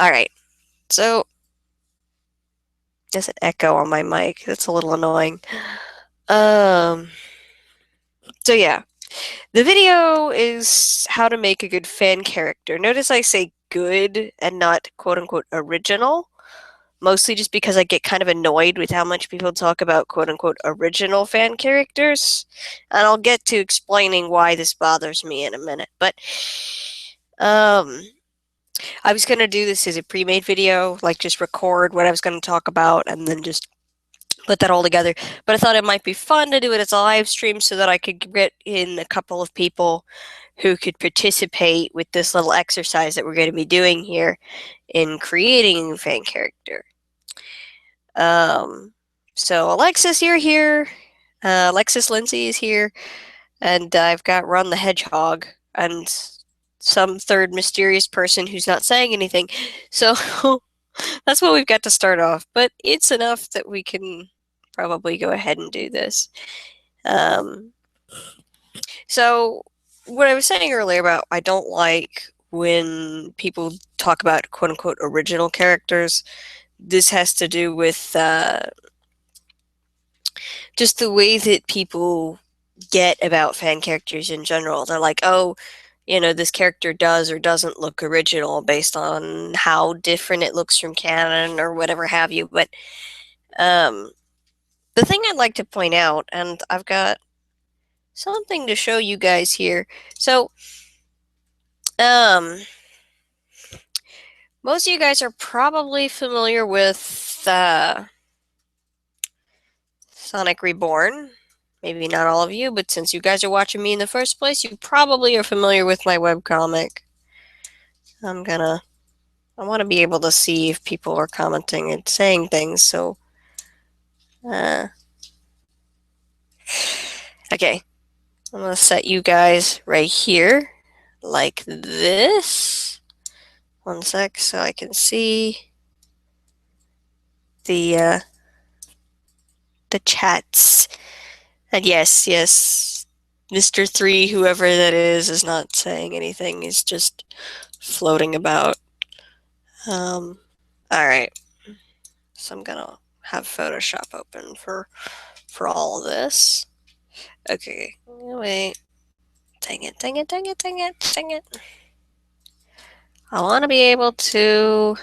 Alright, so there's an echo on my mic. That's a little annoying. Um, so yeah, the video is how to make a good fan character. Notice I say good and not quote-unquote original, mostly just because I get kind of annoyed with how much people talk about quote-unquote original fan characters, and I'll get to explaining why this bothers me in a minute, but I was going to do this as a pre-made video, like just record what I was going to talk about and then just put that all together. But I thought it might be fun to do it as a live stream so that I could get in a couple of people who could participate with this little exercise that we're going to be doing here in creating a fan character. So Alexis, you're here. Alexis Lindsay is here. And I've got Ron the Hedgehog and some third mysterious person who's not saying anything. So that's what we've got to start off. But it's enough that we can probably go ahead and do this. So what I was saying earlier about I don't like when people talk about quote-unquote original characters. This has to do with just the way that people get about fan characters in general. They're like, oh, this character does or doesn't look original based on how different it looks from canon or whatever have you. But the thing I'd like to point out, and I've got something to show you guys here. So, most of you guys are probably familiar with Sonic Reborn. Maybe not all of you, but since you guys are watching me in the first place, you probably are familiar with my webcomic. I want to be able to see if people are commenting and saying things, so... okay. I'm going to set you guys right here, like this. One sec, so I can see the chats. And yes, Mr. 3, whoever that is not saying anything. He's just floating about. Alright. So I'm gonna have Photoshop open for all of this. Okay, wait. Dang it. I want to be able to...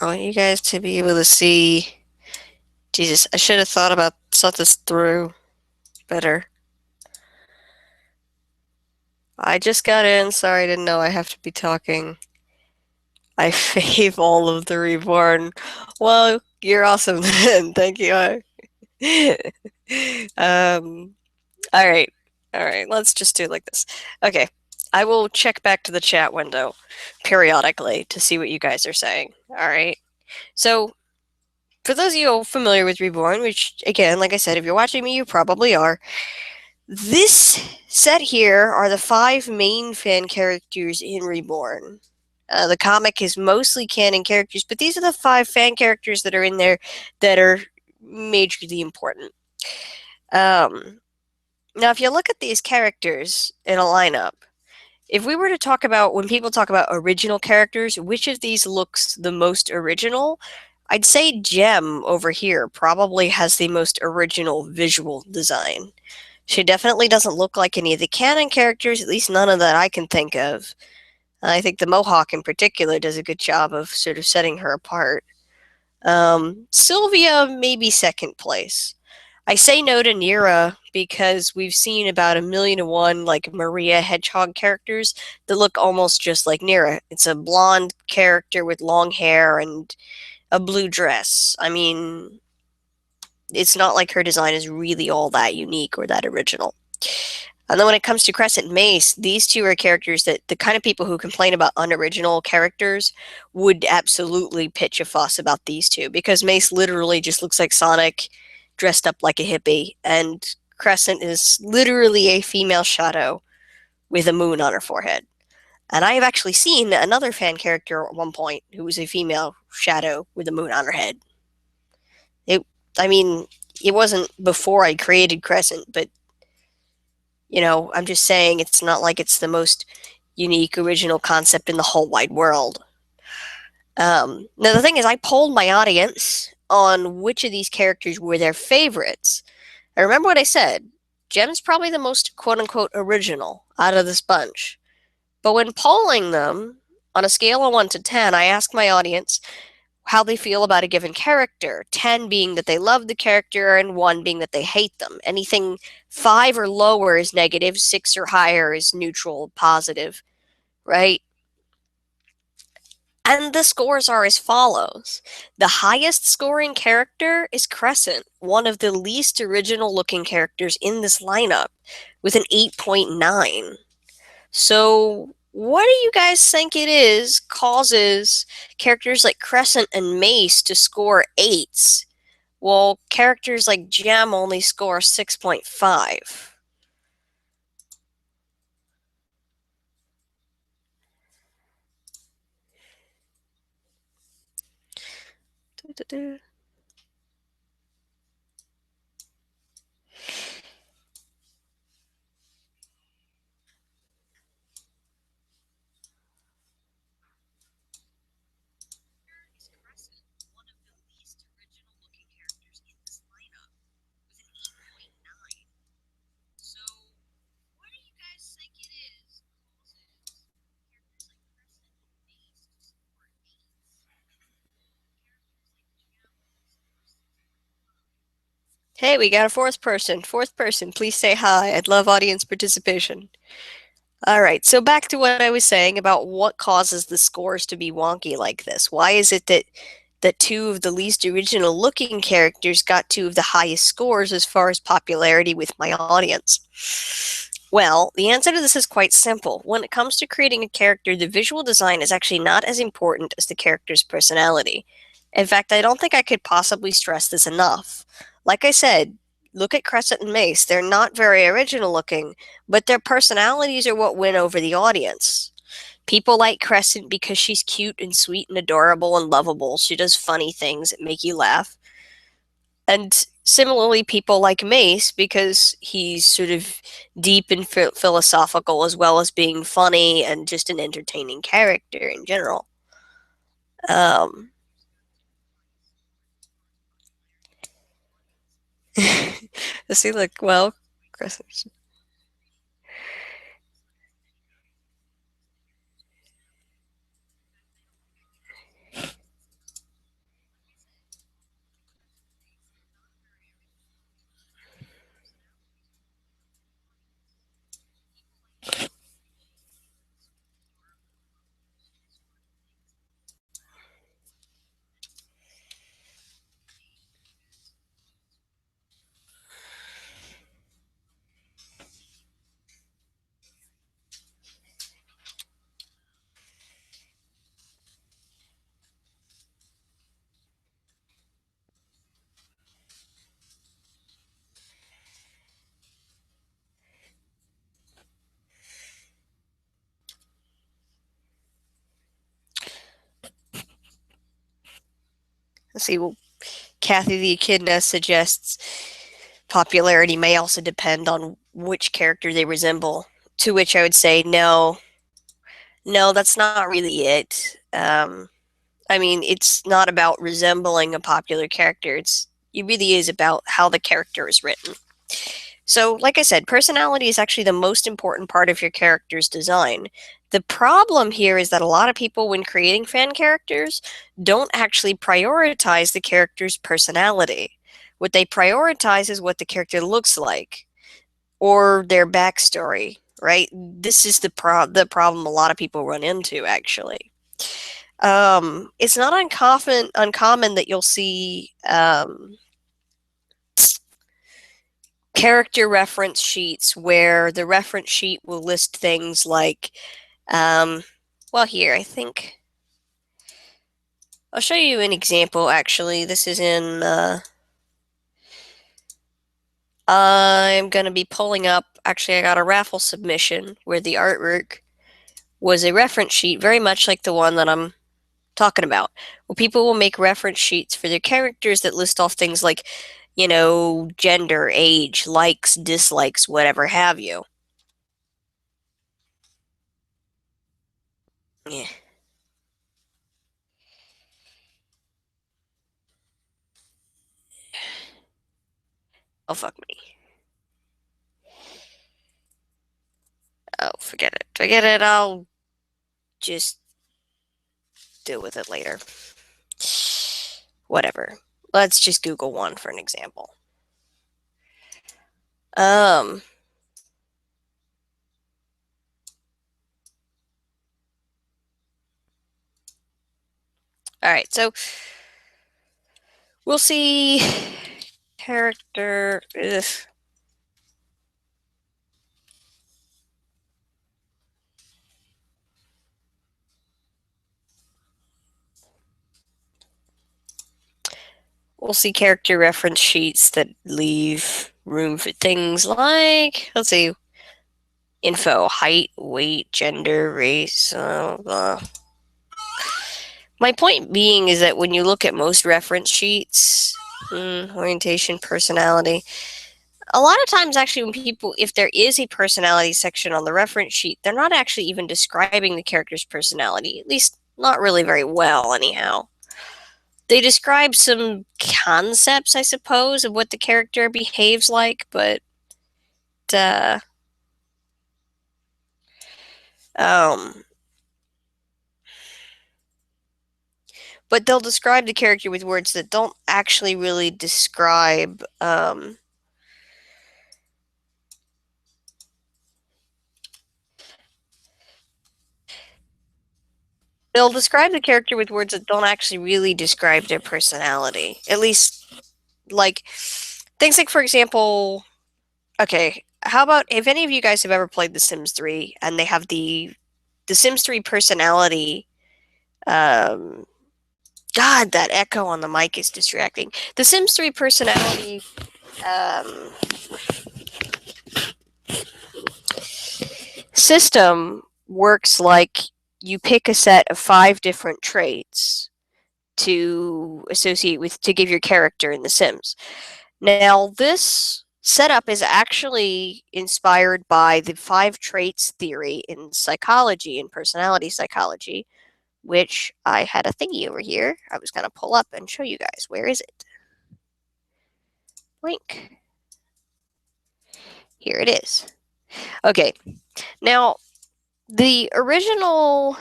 I want you guys to be able to see... Jesus, I should have thought this through better. I just got in, sorry, I didn't know I have to be talking. I fave all of the Reborn. Well, you're awesome then, thank you. Alright, let's just do it like this. Okay, I will check back to the chat window periodically to see what you guys are saying. Alright, so for those of you familiar with Reborn, which, again, like I said, if you're watching me, you probably are, this set here are the 5 main fan characters in Reborn. The comic is mostly canon characters, but these are the 5 fan characters that are in there that are majorly important. Now, if you look at these characters in a lineup, if we were to talk about, when people talk about original characters, which of these looks the most original, I'd say Gem over here probably has the most original visual design. She definitely doesn't look like any of the canon characters, at least none of that I can think of. I think the Mohawk in particular does a good job of sort of setting her apart. Sylvia, maybe second place. I say no to Nira because we've seen about 1,000,001 like Maria Hedgehog characters that look almost just like Nira. It's a blonde character with long hair and a blue dress. I mean, it's not like her design is really all that unique or that original. And then when it comes to Crescent and Mace, these two are characters that the kind of people who complain about unoriginal characters would absolutely pitch a fuss about these two, because Mace literally just looks like Sonic dressed up like a hippie, and Crescent is literally a female shadow with a moon on her forehead. And I have actually seen another fan character at one point who was a female shadow with a moon on her head. I mean, it wasn't before I created Crescent, but I'm just saying it's not like it's the most unique, original concept in the whole wide world. Now, the thing is, I polled my audience on which of these characters were their favorites. I remember what I said. Jem's probably the most quote unquote original out of this bunch. But when polling them on a scale of 1 to 10, I asked my audience how they feel about a given character, 10 being that they love the character and 1 being that they hate them. Anything 5 or lower is negative, 6 or higher is neutral, positive, right? And the scores are as follows. The highest scoring character is Crescent, one of the least original looking characters in this lineup, with an 8.9. So, what do you guys think it is causes characters like Crescent and Mace to score 8s, while characters like Gem only score 6.5? Hey, we got a fourth person. Fourth person, please say hi. I'd love audience participation. All right, so back to what I was saying about what causes the scores to be wonky like this. Why is it that 2 of the least original looking characters got 2 of the highest scores as far as popularity with my audience? Well, the answer to this is quite simple. When it comes to creating a character, the visual design is actually not as important as the character's personality. In fact, I don't think I could possibly stress this enough. Like I said, look at Crescent and Mace. They're not very original looking, but their personalities are what win over the audience. People like Crescent because she's cute and sweet and adorable and lovable. She does funny things that make you laugh. And similarly, people like Mace because he's sort of deep and philosophical as well as being funny and just an entertaining character in general. Um, See, look, well, Crescent. Let's see, well, Kathy the Echidna suggests popularity may also depend on which character they resemble. To which I would say, no, no, that's not really it. I mean, it's not about resembling a popular character. It really is about how the character is written. So, like I said, personality is actually the most important part of your character's design. The problem here is that a lot of people, when creating fan characters, don't actually prioritize the character's personality. What they prioritize is what the character looks like or their backstory, right? This is the problem a lot of people run into, actually. It's not uncommon that you'll see character reference sheets where the reference sheet will list things like, well, here, I think I'll show you an example, actually. This is in, I'm going to be pulling up, actually, I got a raffle submission where the artwork was a reference sheet, very much like the one that I'm talking about. Well, people will make reference sheets for their characters that list off things like, gender, age, likes, dislikes, whatever have you. Yeah. Oh, fuck me. Oh, forget it. Forget it. I'll just deal with it later. Whatever. Let's just Google one for an example. Um, all right, so we'll see character. Ugh. We'll see character reference sheets that leave room for things like, let's see, info, height, weight, gender, race, blah. My point being is that when you look at most reference sheets, orientation, personality, a lot of times actually when people, if there is a personality section on the reference sheet, they're not actually even describing the character's personality, at least not really very well anyhow. They describe some concepts, I suppose, of what the character behaves like, but uh, um, but they'll describe the character with words that don't actually really describe. They'll describe the character with words that don't actually really describe their personality. At least, like things like, for example, okay, how about if any of you guys have ever played The Sims 3 and they have the Sims 3 personality. Um, God, that echo on the mic is distracting. The Sims 3 personality um, system works like you pick a set of 5 different traits to associate with to give your character in The Sims. Now, this setup is actually inspired by the 5 traits theory in psychology and personality psychology, which I had a thingy over here. I was going to pull up and show you guys. Where is it? Link. Here it is. Okay. Now, the original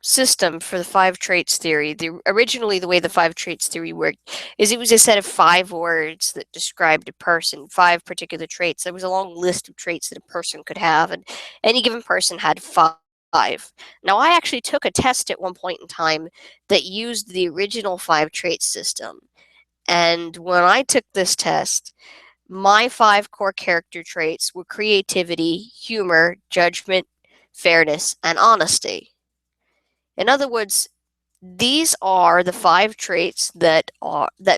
system for the 5 traits theory, originally the way the 5 traits theory worked is it was a set of 5 words that described a person, 5 particular traits. There was a long list of traits that a person could have, and any given person had 5. Now, I actually took a test at one point in time that used the original 5 trait system. And when I took this test, my 5 core character traits were creativity, humor, judgment, fairness, and honesty. In other words, these are the 5 traits that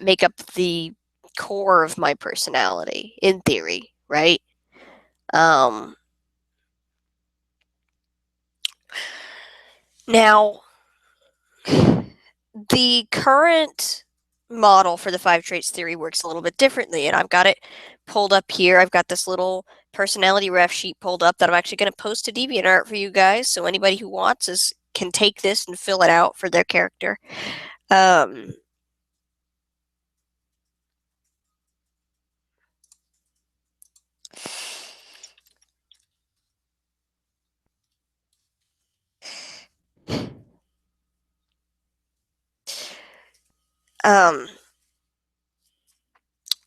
make up the core of my personality, in theory, right? Um, Now, the current model for the 5 traits theory works a little bit differently, and I've got it pulled up here. I've got this little personality ref sheet pulled up that I'm actually going to post to DeviantArt for you guys, so anybody who wants can take this and fill it out for their character. Um, um,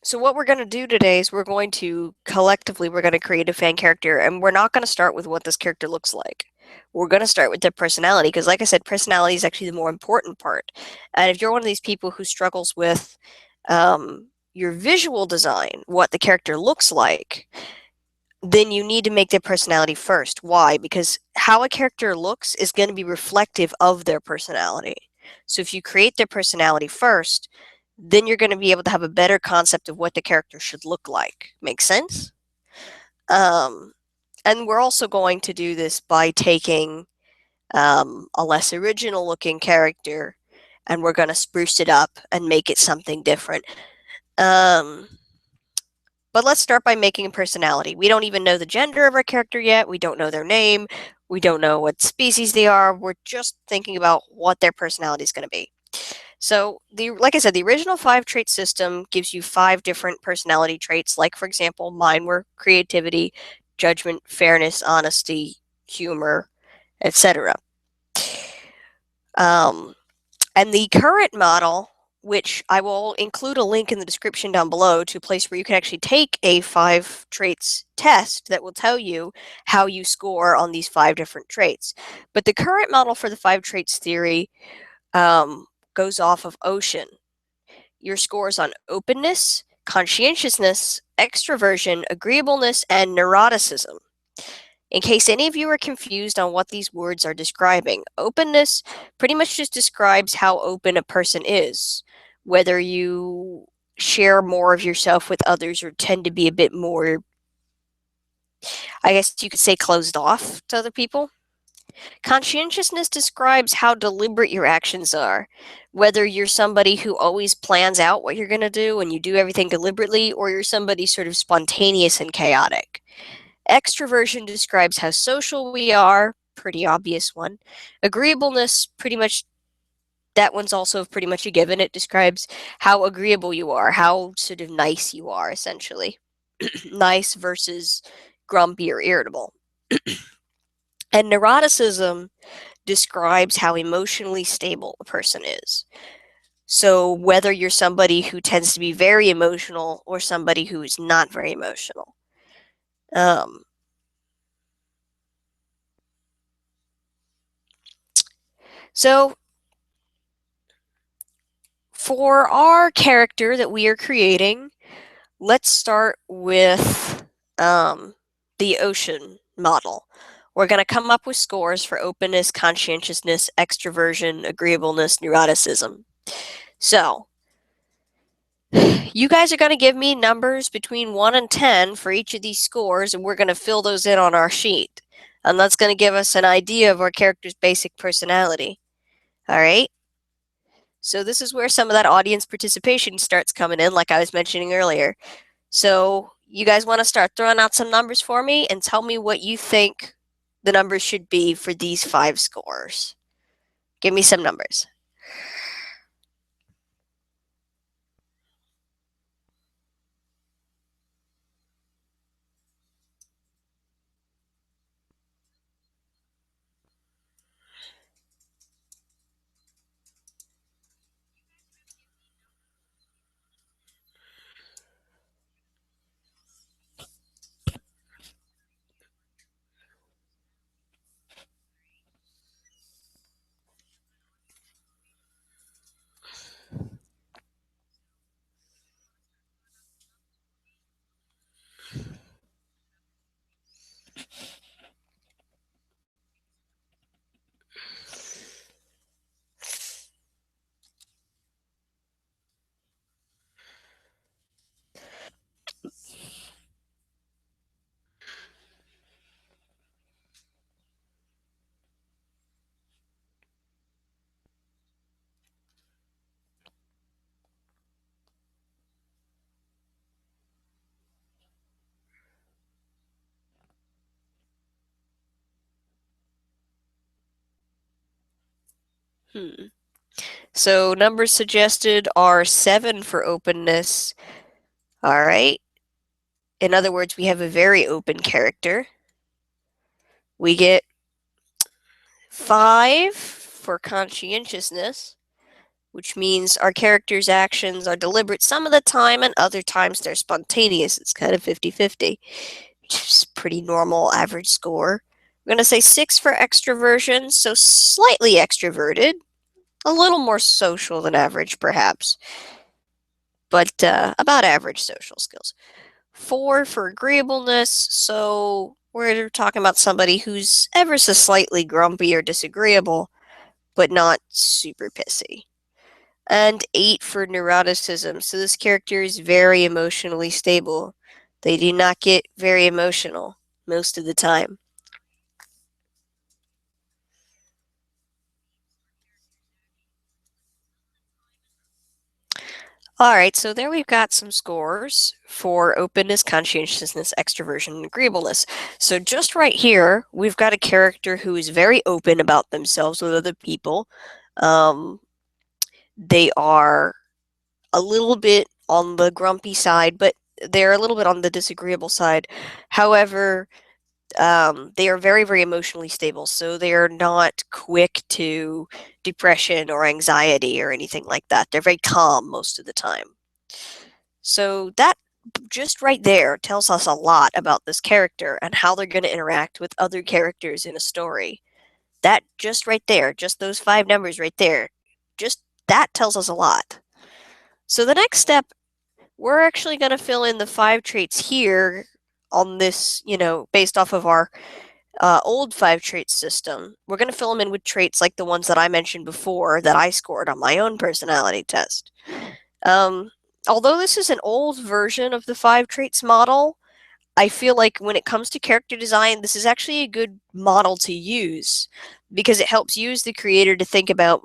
So what we're going to do today is we're going to create a fan character, and we're not going to start with what this character looks like. We're going to start with their personality, because like I said, personality is actually the more important part. And if you're one of these people who struggles with your visual design, what the character looks like, then you need to make their personality first. Why? Because how a character looks is going to be reflective of their personality. So if you create their personality first, then you're going to be able to have a better concept of what the character should look like. Make sense? Um, and we're also going to do this by taking a less original looking character, and we're going to spruce it up and make it something different. Um, But let's start by making a personality. We don't even know the gender of our character yet. We don't know their name. We don't know what species they are. We're just thinking about what their personality is going to be. So, like I said, the original 5-trait system gives you 5 different personality traits. Like, for example, mine were creativity, judgment, fairness, honesty, humor, etc. And the current model, which I will include a link in the description down below to a place where you can actually take a 5 traits test that will tell you how you score on these 5 different traits. But the current model for the 5 traits theory goes off of Ocean. Your scores on openness, conscientiousness, extroversion, agreeableness, and neuroticism. In case any of you are confused on what these words are describing, openness pretty much just describes how open a person is, whether you share more of yourself with others or tend to be a bit more, I guess you could say, closed off to other people. Conscientiousness describes how deliberate your actions are, whether you're somebody who always plans out what you're going to do and you do everything deliberately, or you're somebody sort of spontaneous and chaotic. Extroversion describes how social we are, pretty obvious one. Agreeableness, pretty much, that one's also pretty much a given. It describes how agreeable you are, how sort of nice you are, essentially. Nice versus grumpy or irritable. And neuroticism describes how emotionally stable a person is. So whether you're somebody who tends to be very emotional or somebody who is not very emotional. So for our character that we are creating, let's start with the Ocean model. We're going to come up with scores for openness, conscientiousness, extroversion, agreeableness, neuroticism. So, you guys are going to give me numbers between 1 and 10 for each of these scores, and we're going to fill those in on our sheet. And that's going to give us an idea of our character's basic personality. All right? So this is where some of that audience participation starts coming in, like I was mentioning earlier. So you guys want to start throwing out some numbers for me and tell me what you think the numbers should be for these 5 scores. Give me some numbers. So numbers suggested are 7 for openness. All right. In other words, we have a very open character. We get 5 for conscientiousness, which means our character's actions are deliberate some of the time and other times they're spontaneous. It's kind of 50-50, which is a pretty normal average score. I'm going to say 6 for extroversion, so slightly extroverted, a little more social than average perhaps, but about average social skills. 4 for agreeableness, so we're talking about somebody who's ever so slightly grumpy or disagreeable, but not super pissy. And 8 for neuroticism, so this character is very emotionally stable. They do not get very emotional most of the time. All right, so there we've got some scores for openness, conscientiousness, extroversion, and agreeableness. So just right here, we've got a character who is very open about themselves with other people. Um, they are a little bit on the grumpy side, but they're a little bit on the disagreeable side. However, they are very, very emotionally stable, so they are not quick to depression or anxiety or anything like that. They're very calm most of the time. So that just right there tells us a lot about this character and how they're going to interact with other characters in a story. That just right there, just those 5 numbers right there, just that tells us a lot. So the next step, we're actually going to fill in the 5 traits here on this, based off of our old 5 trait system. We're going to fill them in with traits like the ones that I mentioned before that I scored on my own personality test. Um, Although this is an old version of the 5 traits model, I feel like when it comes to character design, this is actually a good model to use because it helps use the creator to think about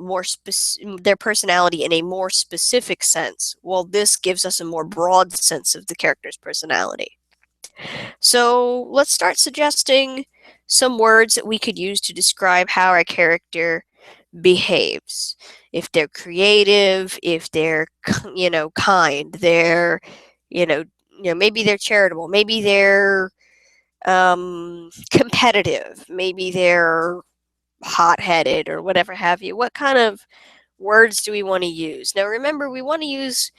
their personality in a more specific sense, while this gives us a more broad sense of the character's personality. So let's start suggesting some words that we could use to describe how our character behaves. If they're creative, if they're, kind, they're, maybe they're charitable, maybe they're competitive, maybe they're hot-headed or whatever have you. What kind of words do we want to use? Now remember, we want to use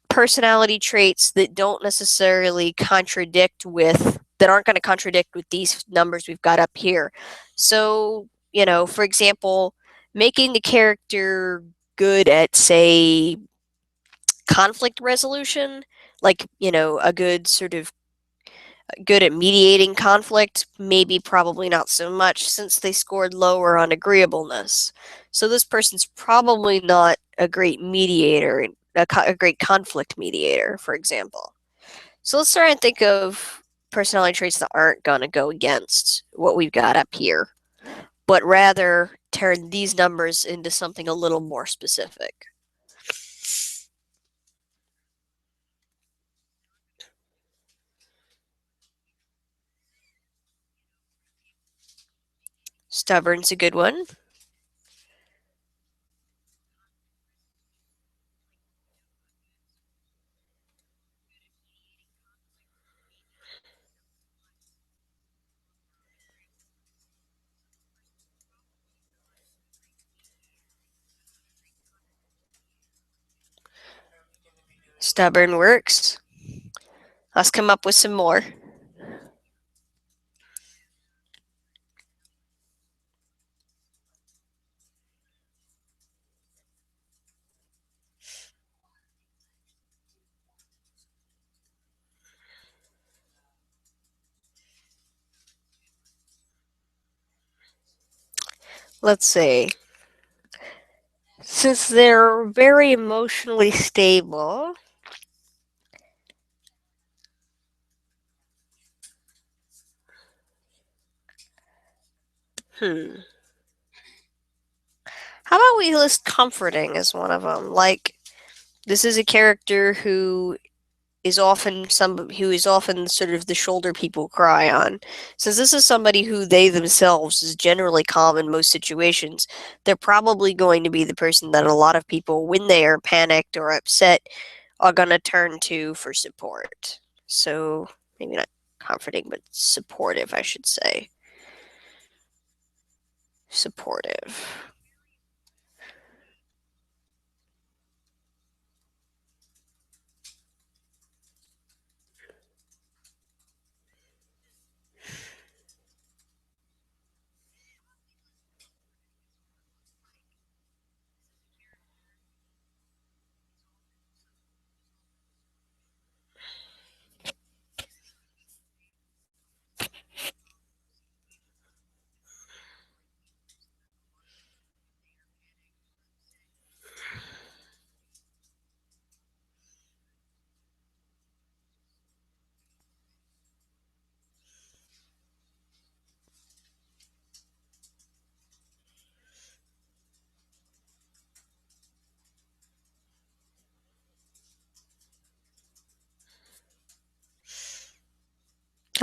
personality traits that don't necessarily that aren't going to contradict with these numbers we've got up here. So, for example, making the character good at, say, conflict resolution, like, a good sort of good at mediating conflict, maybe probably not so much since they scored lower on agreeableness. So this person's probably not a great mediator, a great conflict mediator, for example. So let's try and think of personality traits that aren't going to go against what we've got up here, but rather turn these numbers into something a little more specific. Stubborn's a good one. Stubborn works. Let's come up with some more. Let's see. Since they're very emotionally stable, hmm. How about we list comforting as one of them? Like, this is a character who is often sort of the shoulder people cry on. Since this is somebody who they themselves is generally calm in most situations, they're probably going to be the person that a lot of people, when they are panicked or upset, are going to turn to for support. So maybe not comforting, but supportive, I should say. Supportive.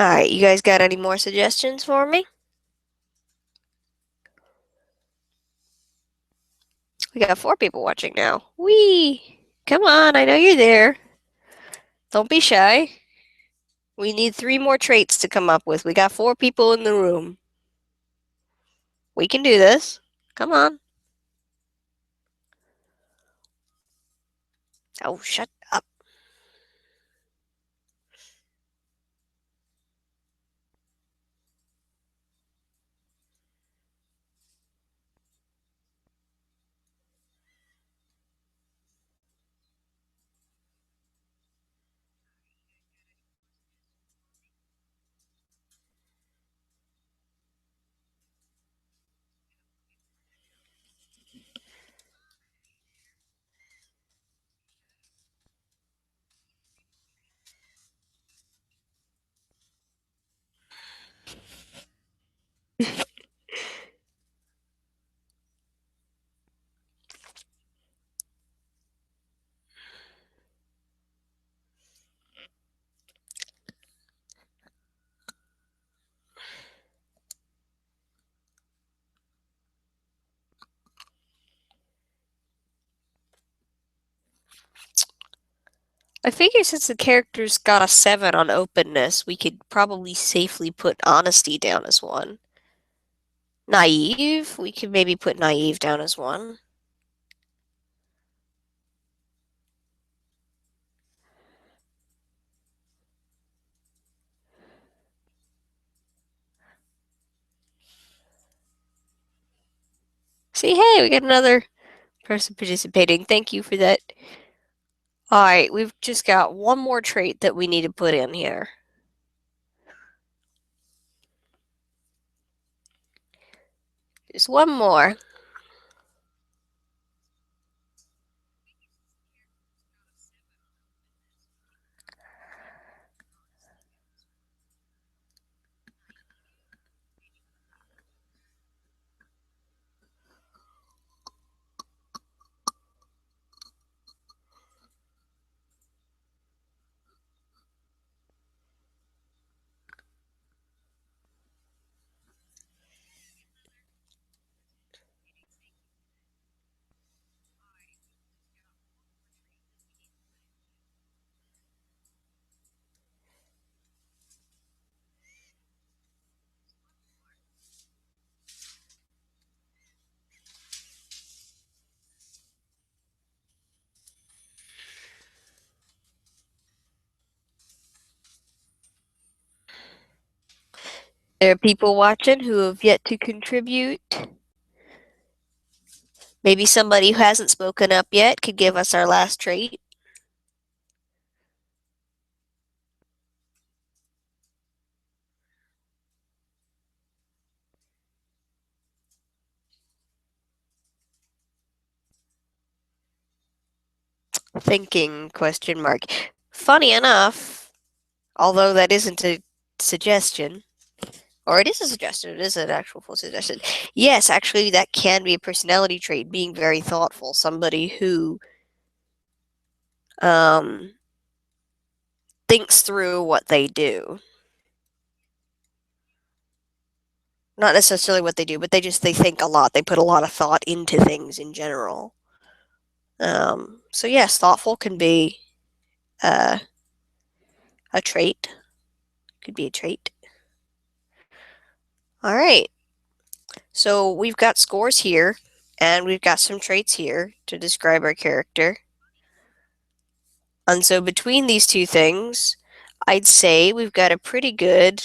Alright, you guys got any more suggestions for me? We got 4 people watching now. Whee! Come on, I know you're there. Don't be shy. We need 3 more traits to come up with. We got 4 people in the room. We can do this. Come on. Oh, shut up. I figure since the character's got a 7 on openness, we could probably safely put honesty down as 1. Naive? We could maybe put naive down as 1. See, hey, we got another person participating. Thank you for that. Alright, we've just got 1 more trait that we need to put in here. Just 1 more. There are people watching who have yet to contribute. Maybe somebody who hasn't spoken up yet could give us our last trait. Thinking, question mark. Funny enough, although that isn't a suggestion, or it is a suggestion, it is an actual full suggestion. Yes, actually, that can be a personality trait, being very thoughtful. Somebody who um, thinks through what they do. Not necessarily what they do, but they think a lot. They put a lot of thought into things in general. So yes, thoughtful can be uh, a trait. Could be a trait. All right. So we've got scores here, and we've got some traits here to describe our character. And so between these 2 things, I'd say we've got a pretty good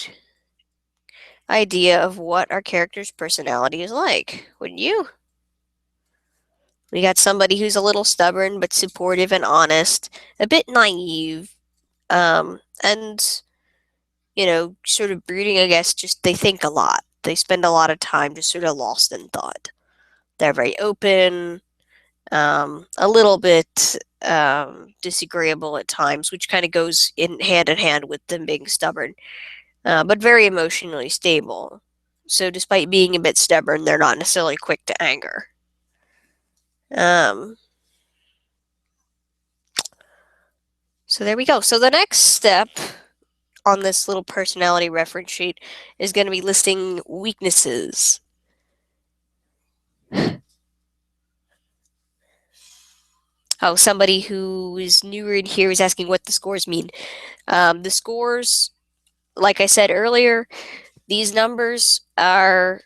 idea of what our character's personality is like, wouldn't you? We got somebody who's a little stubborn but supportive and honest, a bit naive, and sort of brooding, I guess, just they think a lot. They spend a lot of time just sort of lost in thought. They're very open, a little bit disagreeable at times, which kind of goes in hand with them being stubborn, but very emotionally stable. So despite being a bit stubborn, they're not necessarily quick to anger. So there we go. So the next step on this little personality reference sheet is going to be listing weaknesses. Oh, somebody who is newer in here is asking what the scores mean. The scores, like I said earlier, these numbers are,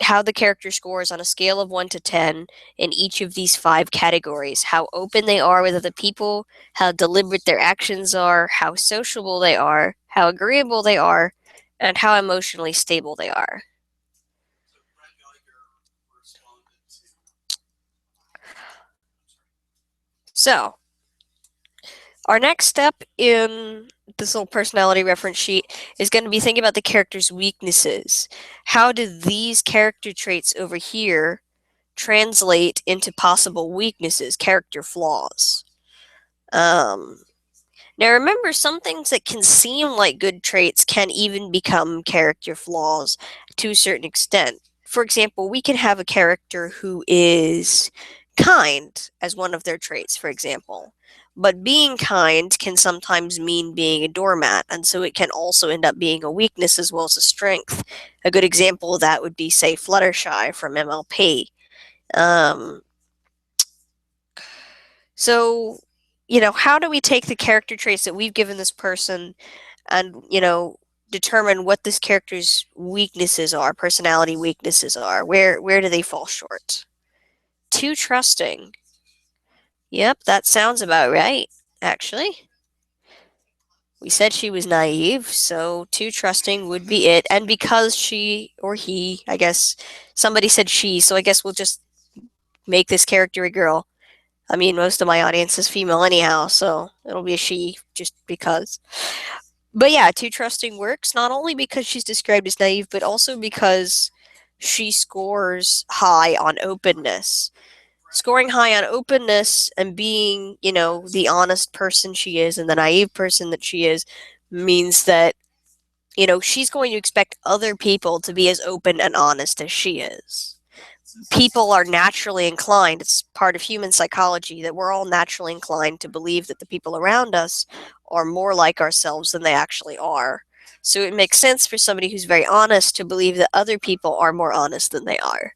how the character scores on a scale of 1 to 10 in each of these 5 categories. How open they are with other people, how deliberate their actions are, how sociable they are, how agreeable they are, and how emotionally stable they are. So, our next step in this little personality reference sheet is going to be thinking about the character's weaknesses. How do these character traits over here translate into possible weaknesses, character flaws? Now remember, some things that can seem like good traits can even become character flaws to a certain extent. For example, we can have a character who is kind as one of their traits, for example. But being kind can sometimes mean being a doormat, and so it can also end up being a weakness as well as a strength. A good example of that would be, say, Fluttershy from MLP. Um, so, how do we take the character traits that we've given this person and, determine what this character's weaknesses are, personality weaknesses are? Where do they fall short? Too trusting. Yep, that sounds about right, actually. We said she was naive, so too trusting would be it. And because she or he, I guess somebody said she, so I guess we'll just make this character a girl. I mean, most of my audience is female anyhow, so it'll be a she just because. But yeah, too trusting works not only because she's described as naive, but also because she scores high on openness. Scoring high on openness and being, the honest person she is and the naive person that she is means that, she's going to expect other people to be as open and honest as she is. People are naturally inclined, it's part of human psychology, that we're all naturally inclined to believe that the people around us are more like ourselves than they actually are. So it makes sense for somebody who's very honest to believe that other people are more honest than they are.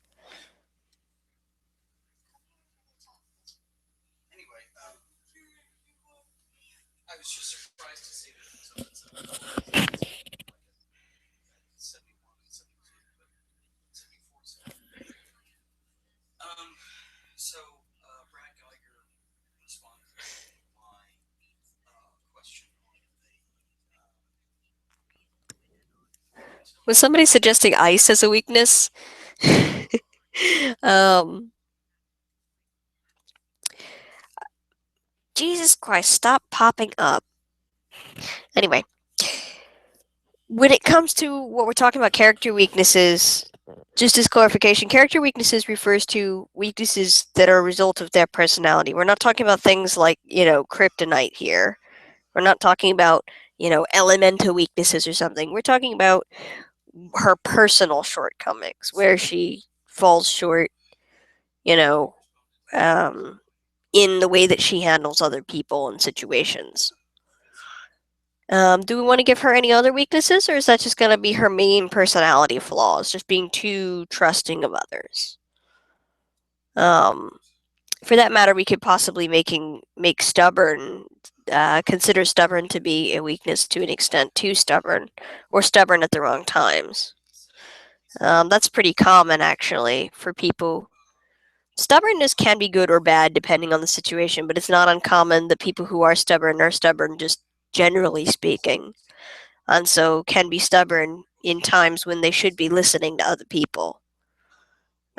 Was somebody suggesting ice as a weakness? um, Jesus Christ, stop popping up. Anyway, when it comes to what we're talking about, character weaknesses, just as clarification, character weaknesses refers to weaknesses that are a result of their personality. We're not talking about things like, kryptonite here. We're not talking about, elemental weaknesses or something. We're talking about her personal shortcomings, where she falls short, you know, um, in the way that she handles other people and situations. Do we want to give her any other weaknesses, or is that just going to be her main personality flaws, just being too trusting of others? For that matter, we could possibly make stubborn, consider stubborn to be a weakness to an extent, too stubborn, or stubborn at the wrong times. That's pretty common, actually, for people. Stubbornness can be good or bad depending on the situation, but it's not uncommon that people who are stubborn just generally speaking, and so can be stubborn in times when they should be listening to other people.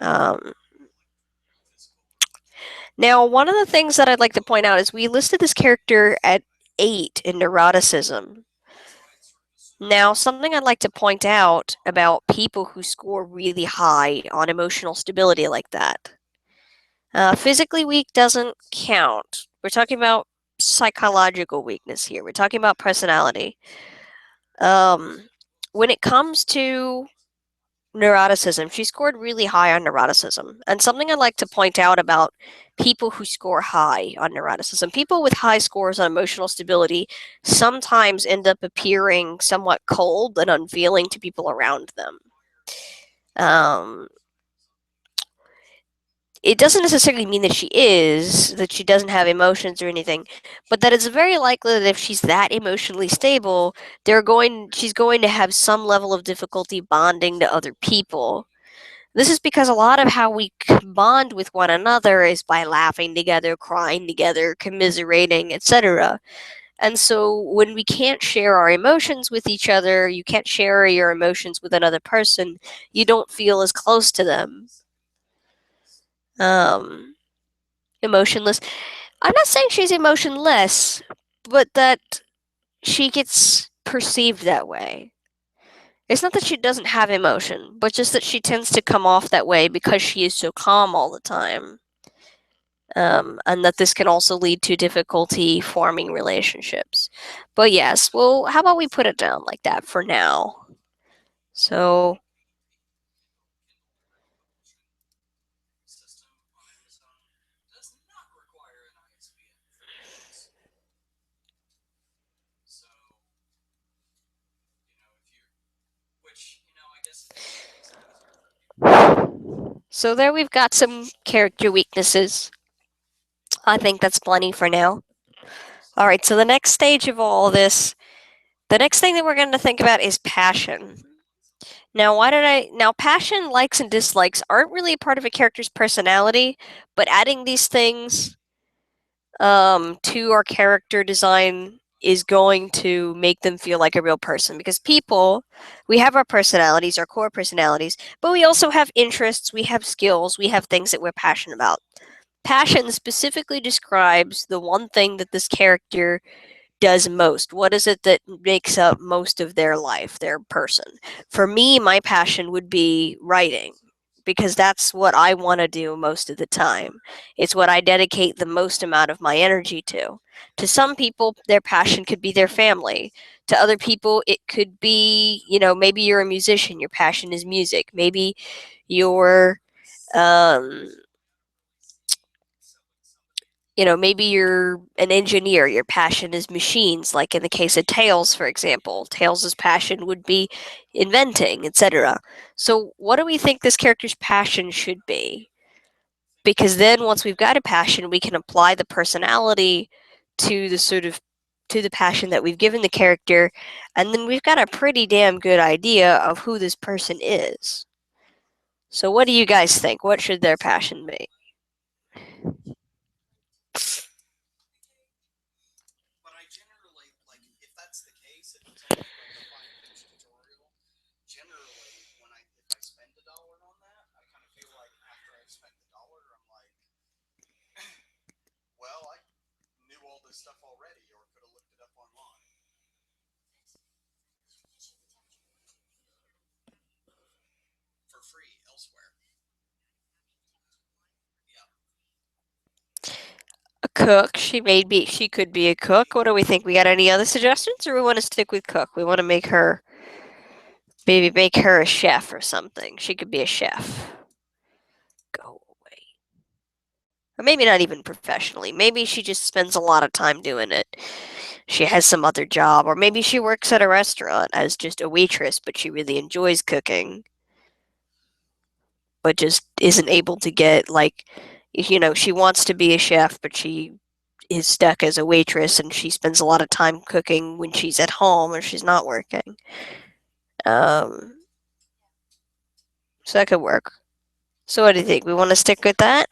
Um, Now, one of the things that I'd like to point out is we listed this character at 8 in Neuroticism. Now, something I'd like to point out about people who score really high on emotional stability like that. Physically weak doesn't count. We're talking about psychological weakness here. We're talking about personality. When it comes to neuroticism. She scored really high on neuroticism. And something I'd like to point out about people who score high on neuroticism, people with high scores on emotional stability sometimes end up appearing somewhat cold and unfeeling to people around them. Um, it doesn't necessarily mean that she doesn't have emotions or anything, but that it's very likely that if she's that emotionally stable, she's going to have some level of difficulty bonding to other people. This is because a lot of how we bond with one another is by laughing together, crying together, commiserating, etc. And so when we can't share our emotions with each other, you can't share your emotions with another person, you don't feel as close to them. Um, Emotionless. I'm not saying she's emotionless, but that she gets perceived that way. It's not that she doesn't have emotion, but just that she tends to come off that way because she is so calm all the time. And that this can also lead to difficulty forming relationships. But yes, well, how about we put it down like that for now? So, so there we've got some character weaknesses. I think that's plenty for now. All right, so the next stage of all this, the next thing that we're going to think about is passion. Now, passion, likes, and dislikes aren't really a part of a character's personality, but adding these things to our character design is going to make them feel like a real person, because people, we have our personalities, our core personalities, but we also have interests, we have skills, we have things that we're passionate about. Passion specifically describes the one thing that this character does most. What is it that makes up most of their life, their person? For me, my passion would be writing, because that's what I want to do most of the time. It's what I dedicate the most amount of my energy to. To some people, their passion could be their family. To other people, it could be, maybe you're a musician, your passion is music. Maybe you're um, maybe you're an engineer, your passion is machines, like in the case of Tails, for example. Tails' passion would be inventing, etc. So, what do we think this character's passion should be? Because then, once we've got a passion, we can apply the personality to the passion that we've given the character, and then we've got a pretty damn good idea of who this person is. So, what do you guys think? What should their passion be? A cook. She could be a cook. What do we think? We got any other suggestions, or we want to stick with cook? We want to maybe make her a chef or something. She could be a chef. Go away. Or maybe not even professionally. Maybe she just spends a lot of time doing it. She has some other job, or maybe she works at a restaurant as just a waitress, but she really enjoys cooking, but just isn't able to get, like, she wants to be a chef, but she is stuck as a waitress, and she spends a lot of time cooking when she's at home or she's not working. Um, so that could work. So what do you think? We want to stick with that?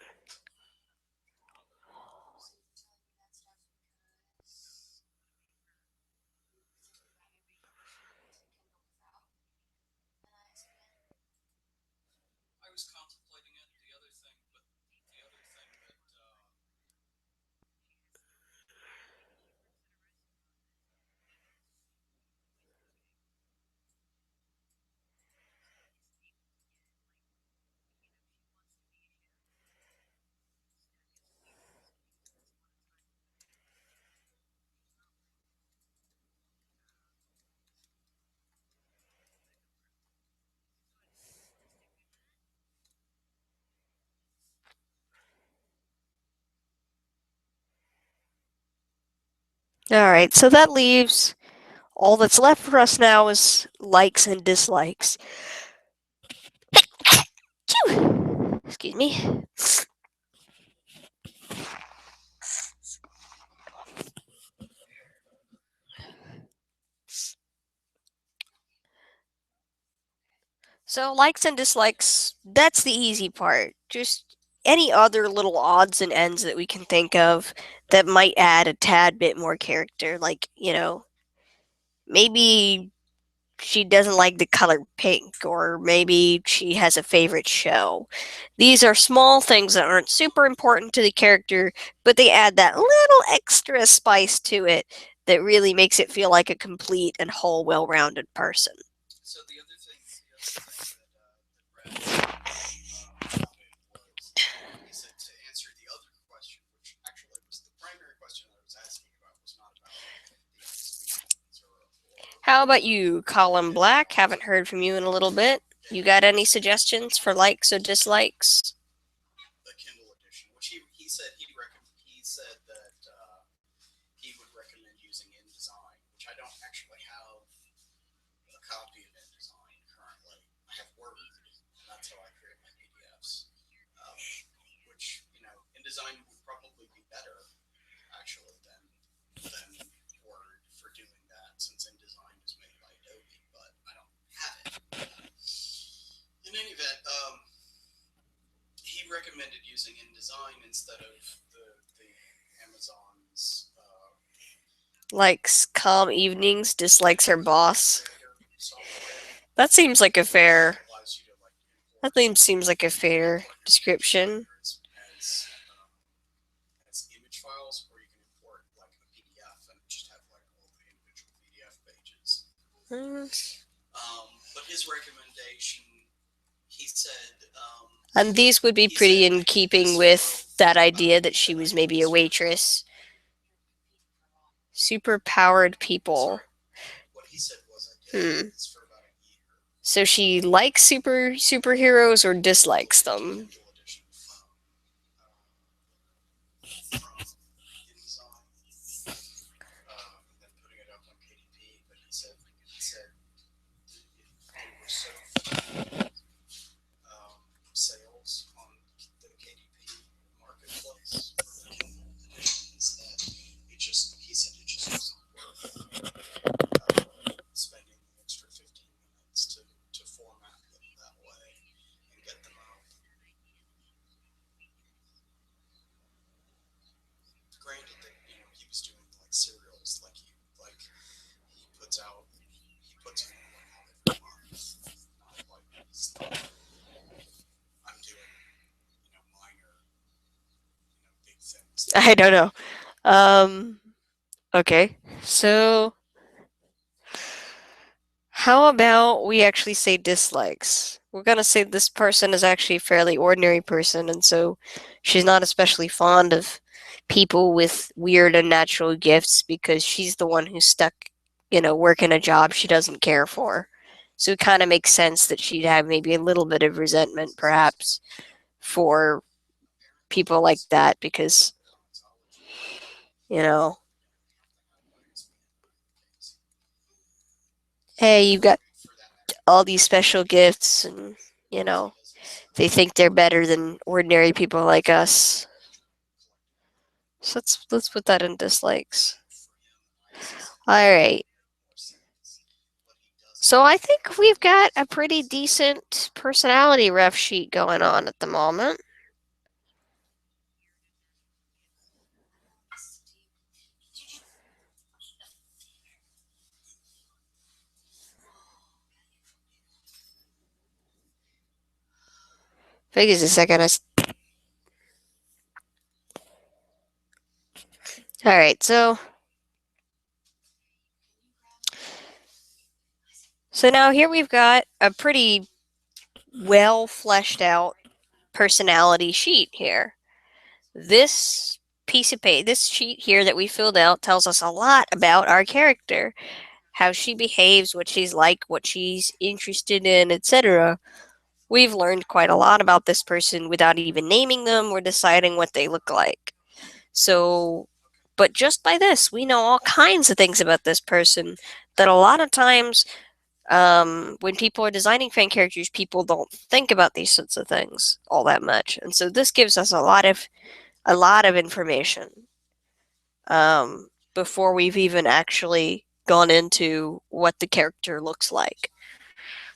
Alright, so that leaves all that's left for us now is likes and dislikes. Excuse me. So likes and dislikes, that's the easy part. Just any other little odds and ends that we can think of that might add a tad bit more character. Like, maybe she doesn't like the color pink, or maybe she has a favorite show. These are small things that aren't super important to the character, but they add that little extra spice to it that really makes it feel like a complete and whole, well-rounded person. So the other thing that he said to answer the other question, which actually was the primary question that I was asking about, was not about the ISBs How about you, Colin Black? Haven't heard from you in a little bit. You got any suggestions for likes or dislikes? the Kindle edition, which he said that he would recommend using InDesign, which I don't actually have a copy of InDesign currently. I have Word, and that's how I create my PDFs. Um, which InDesign would probably be better actually than Word for doing that, since InDesign is made by Adobe, but I don't have it. In any event, he recommended using InDesign instead of the Amazon's Likes calm evenings, dislikes her boss. software. That seems like a fair. Allows you to That seems like a fair description. as image files, or you can import like a PDF and just have like all the individual PDF pages. But his recommendation, he said, And these would be pretty in keeping with that idea that she was maybe a waitress. Super powered people. what he said was, I did this for about a year. So she likes superheroes or dislikes them? Kindle edition from InDesign, and then putting it up on KDP. But he said there were so few sales on the KDP marketplace for the Kindle editions that he said it just wasn't worth spending the extra 15 minutes to format them that way and get them out. Granted that he was doing like serials, like he puts out one out every month, not like these. I'm doing minor big things. I don't know. Okay. So how about we actually say dislikes? We're gonna say this person is actually a fairly ordinary person, and so she's not especially fond of people with weird unnatural gifts because she's the one who's stuck, working a job she doesn't care for. So it kind of makes sense that she'd have maybe a little bit of resentment, perhaps, for people like that because, you know, hey, you got all these special gifts and, you know, they think they're better than ordinary people like us. So let's put that in dislikes. All right. So I think we've got a pretty decent personality ref sheet going on at the moment. Wait a second. All right. So now here we've got a pretty well fleshed out personality sheet here. This piece of paper, this sheet here that we filled out tells us a lot about our character, how she behaves, what she's like, what she's interested in, etc. We've learned quite a lot about this person without even naming them or deciding what they look like. So But just by this, we know all kinds of things about this person that a lot of times when people are designing fan characters, people don't think about these sorts of things all that much. And so this gives us a lot of information before we've even actually gone into what the character looks like.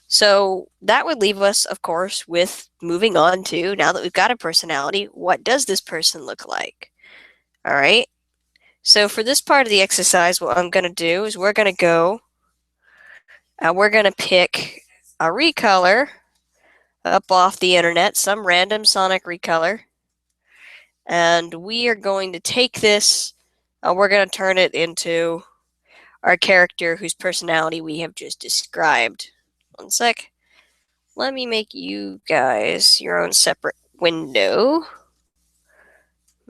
So that would leave us, of course, with moving on to, now that we've got a personality, what does this person look like? All right. So for this part of the exercise, what I'm going to do is we're going to go and we're going to pick a recolor up off the internet, some random sonic recolor. And we are going to take this and we're going to turn it into our character whose personality we have just described. One sec. Let me make you guys your own separate window.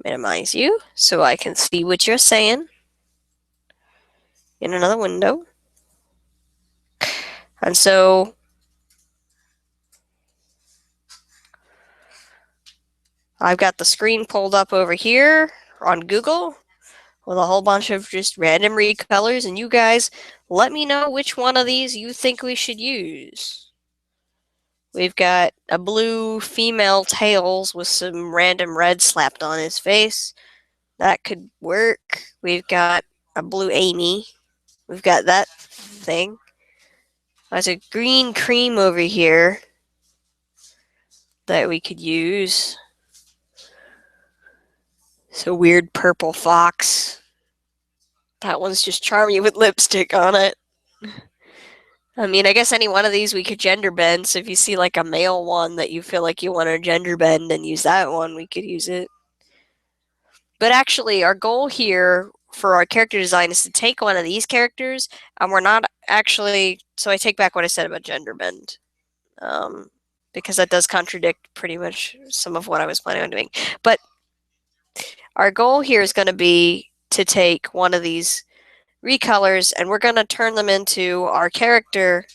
Minimize you so I can see what you're saying in another window. And so I've got the screen pulled up over here on Google with a whole bunch of just random recolors, and you guys let me know which one of these you think we should use. We've got a blue female Tails with some random red slapped on his face. That could work. We've got a blue Amy. We've got that thing. There's a green cream over here that we could use. It's a weird purple fox. That one's just charming with lipstick on it. I mean, I guess any one of these we could gender bend. So if you see like a male one that you feel like you want to gender bend and use that one, we could use it. But actually, our goal here for our character design is to take one of these characters, and we're not actually. So I take back what I said about gender bend, because that does contradict pretty much some of what I was planning on doing. But our goal here is going to be to take one of these recolors, and we're going to turn them into our character,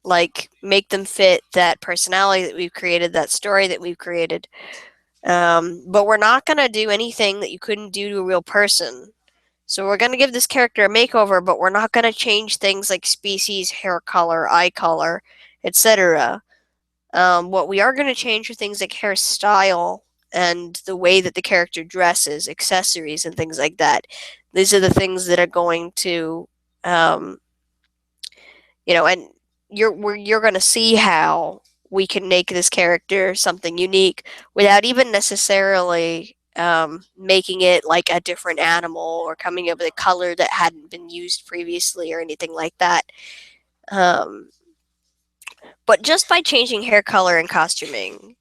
like make them fit that personality that we've created, that story that we've created. But we're not going to do anything that you couldn't do to a real person. So we're going to give this character a makeover, but we're not going to change things like species, hair color, eye color, etc. What we are going to change are things like hairstyle and the way that the character dresses, accessories, and things like that. These are the things that are going to, and you're going to see how we can make this character something unique without even necessarily making it like a different animal or coming up with a color that hadn't been used previously or anything like that. But just by changing hair color and costuming,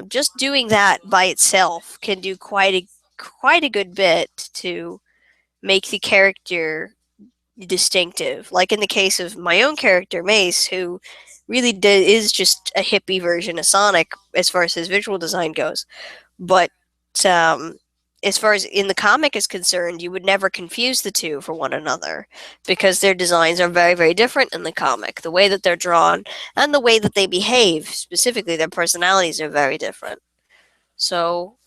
just doing that by itself can do quite a good bit to make the character distinctive. Like in the case of my own character, Mace, who really is just a hippie version of Sonic as far as his visual design goes. But as far as in the comic is concerned, you would never confuse the two for one another because their designs are very, very different in the comic. The way that they're drawn and the way that they behave, specifically their personalities, are very different. So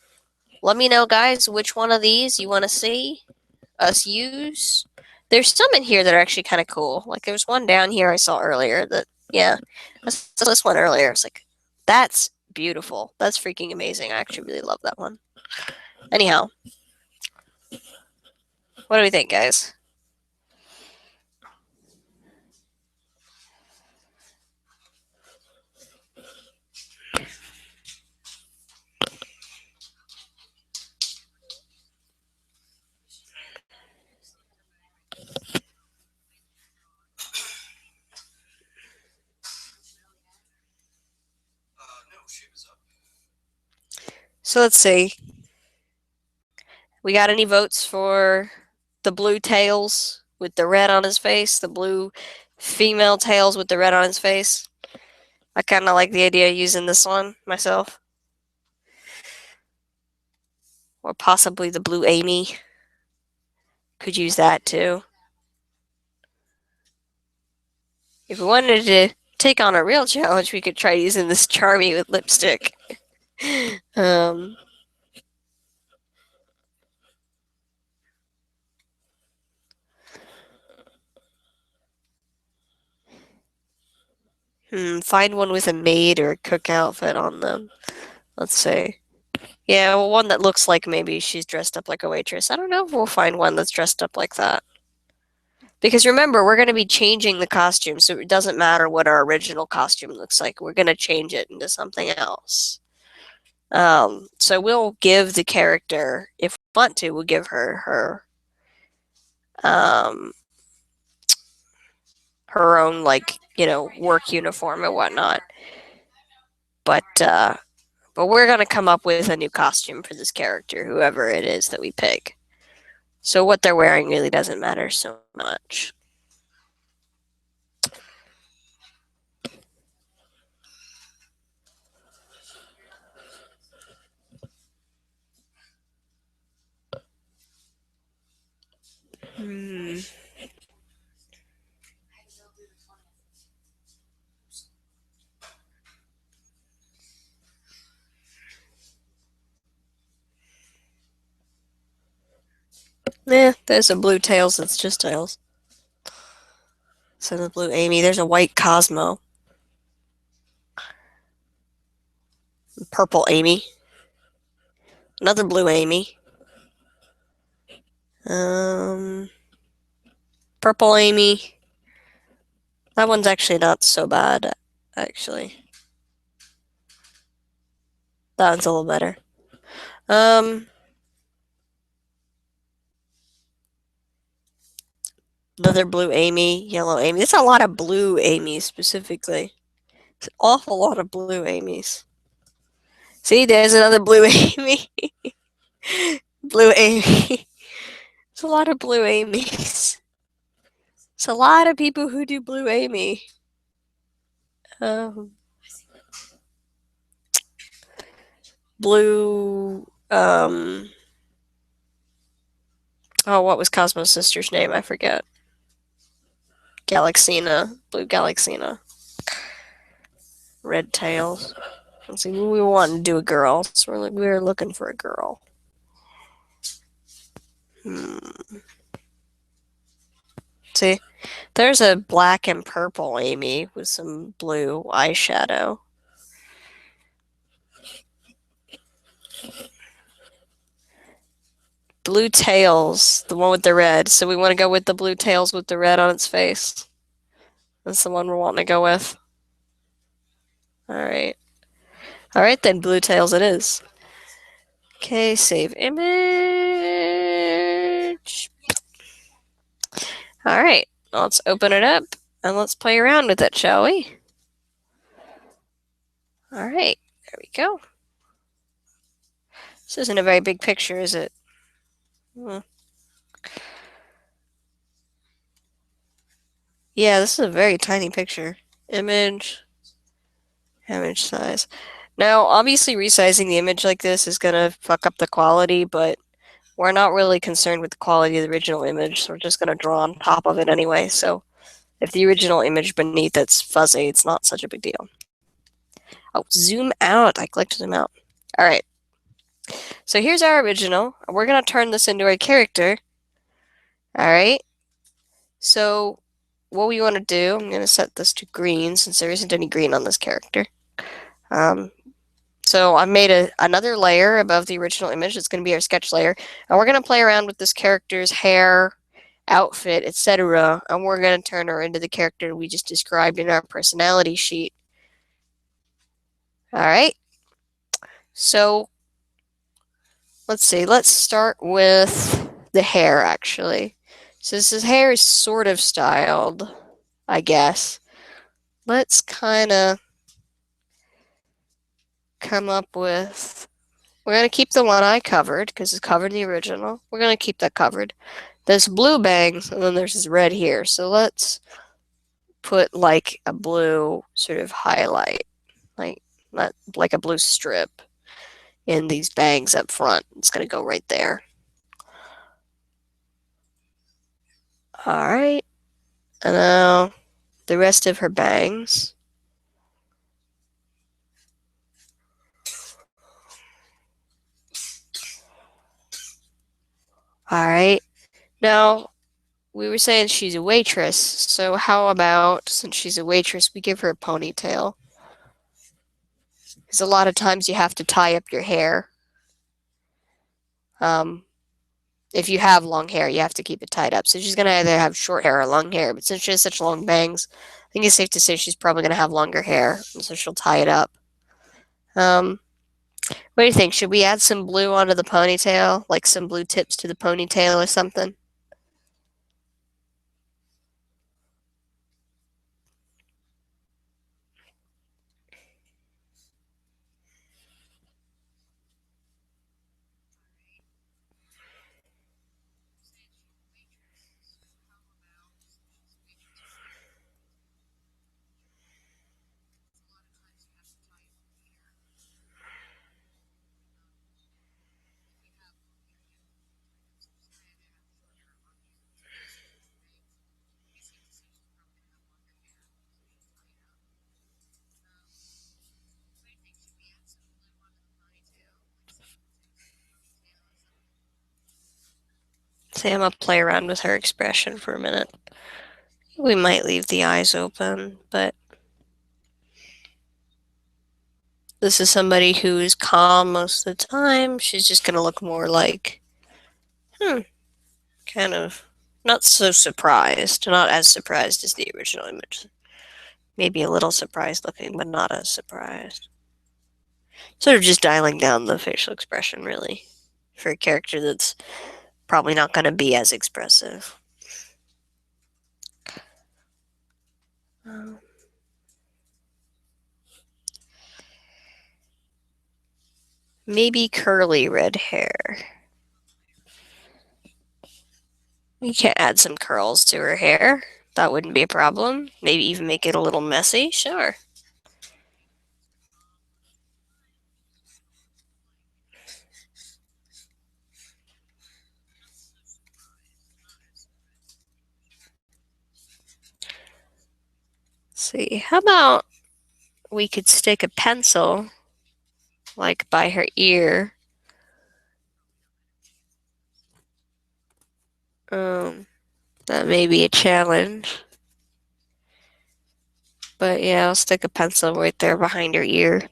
let me know, guys, which one of these you want to see us use. There's some in here that are actually kind of cool. Like there's one down here I saw earlier that, yeah, I saw this one earlier. It's like, that's beautiful. That's freaking amazing. I actually really love that one. Anyhow, what do we think, guys? So let's see. We got any votes for the blue Tails with the red on his face? The blue female Tails with the red on his face? I kind of like the idea of using this one myself. Or possibly the blue Amy. Could use that too. If we wanted to take on a real challenge, we could try using this Charmy with lipstick. Find one with a maid or a cook outfit on them. Let's see. Yeah, well, one that looks like maybe she's dressed up like a waitress. I don't know if we'll find one that's dressed up like that. Because remember, we're going to be changing the costume, so it doesn't matter what our original costume looks like. We're going to change it into something else. So we'll give the character, if we want to, we'll give um, her own, like, work uniform and whatnot. But we're going to come up with a new costume for this character, whoever it is that we pick. So what they're wearing really doesn't matter so much. Hmm. There's a blue tails that's just tails. So the blue Amy. There's a white Cosmo. Purple Amy. Another blue Amy. Um, Purple Amy. That one's actually not so bad, actually. That one's a little better. Um, Another blue Amy, yellow Amy. There's a lot of blue Amy's specifically. It's an awful lot of blue Amy's. See, there's another blue Amy. Blue Amy. There's a lot of blue Amy's. It's a lot of people who do blue Amy. Um, blue. Oh, what was Cosmo's sister's name? I forget. Galaxina. Blue Galaxina. Red tails. Let's see. We want to do a girl, so we're looking for a girl. See, there's a black and purple Amy with some blue eyeshadow. Blue tails, the one with the red. So we want to go with the blue tails with the red on its face. That's the one we're wanting to go with. All right. All right, then blue tails it is. Okay, save image. All right, let's open it up and let's play around with it, shall we? All right, there we go. This isn't a very big picture, is it? Yeah, this is a very tiny picture. Image size. Now, obviously resizing the image like this is going to fuck up the quality, but we're not really concerned with the quality of the original image, so we're just going to draw on top of it anyway. So if the original image beneath it's fuzzy, it's not such a big deal. Oh, zoom out. I clicked zoom out. All right. So here's our original. We're going to turn this into a character. All right. So what we want to do, I'm going to set this to green since there isn't any green on this character. So I've made another layer above the original image. It's going to be our sketch layer. And we're going to play around with this character's hair, outfit, etc. And we're going to turn her into the character we just described in our personality sheet. All right. So let's see. Let's start with the hair, actually. So this hair is sort of styled, I guess. Let's kind of come up with... We're going to keep the one I covered because it's covered in the original. We're going to keep that covered. There's blue bangs, and then there's this red here. So let's put like a blue sort of highlight, like not like a blue strip in these bangs up front. It's going to go right there. All right. And now the rest of her bangs. All right. Now we were saying she's a waitress, so how about, since she's a waitress, we give her a ponytail? Because a lot of times you have to tie up your hair. Um, if you have long hair, you have to keep it tied up. So she's gonna either have short hair or long hair. But since she has such long bangs, I think it's safe to say she's probably gonna have longer hair, and so she'll tie it up. Um, what do you think? Should we add some blue onto the ponytail, like some blue tips to the ponytail or something? Say I'm gonna play around with her expression for a minute. We might leave the eyes open, but this is somebody who is calm most of the time. She's just gonna look more like, hmm, kind of not so surprised, not as surprised as the original image. Maybe a little surprised looking, but not as surprised. Sort of just dialing down the facial expression, really, for a character that's probably not going to be as expressive. Um, maybe curly red hair. We can add some curls to her hair. That wouldn't be a problem. Maybe even make it a little messy. Sure. Let's see. How about we could stick a pencil, like by her ear. Um, that may be a challenge. But yeah, I'll stick a pencil right there behind her ear.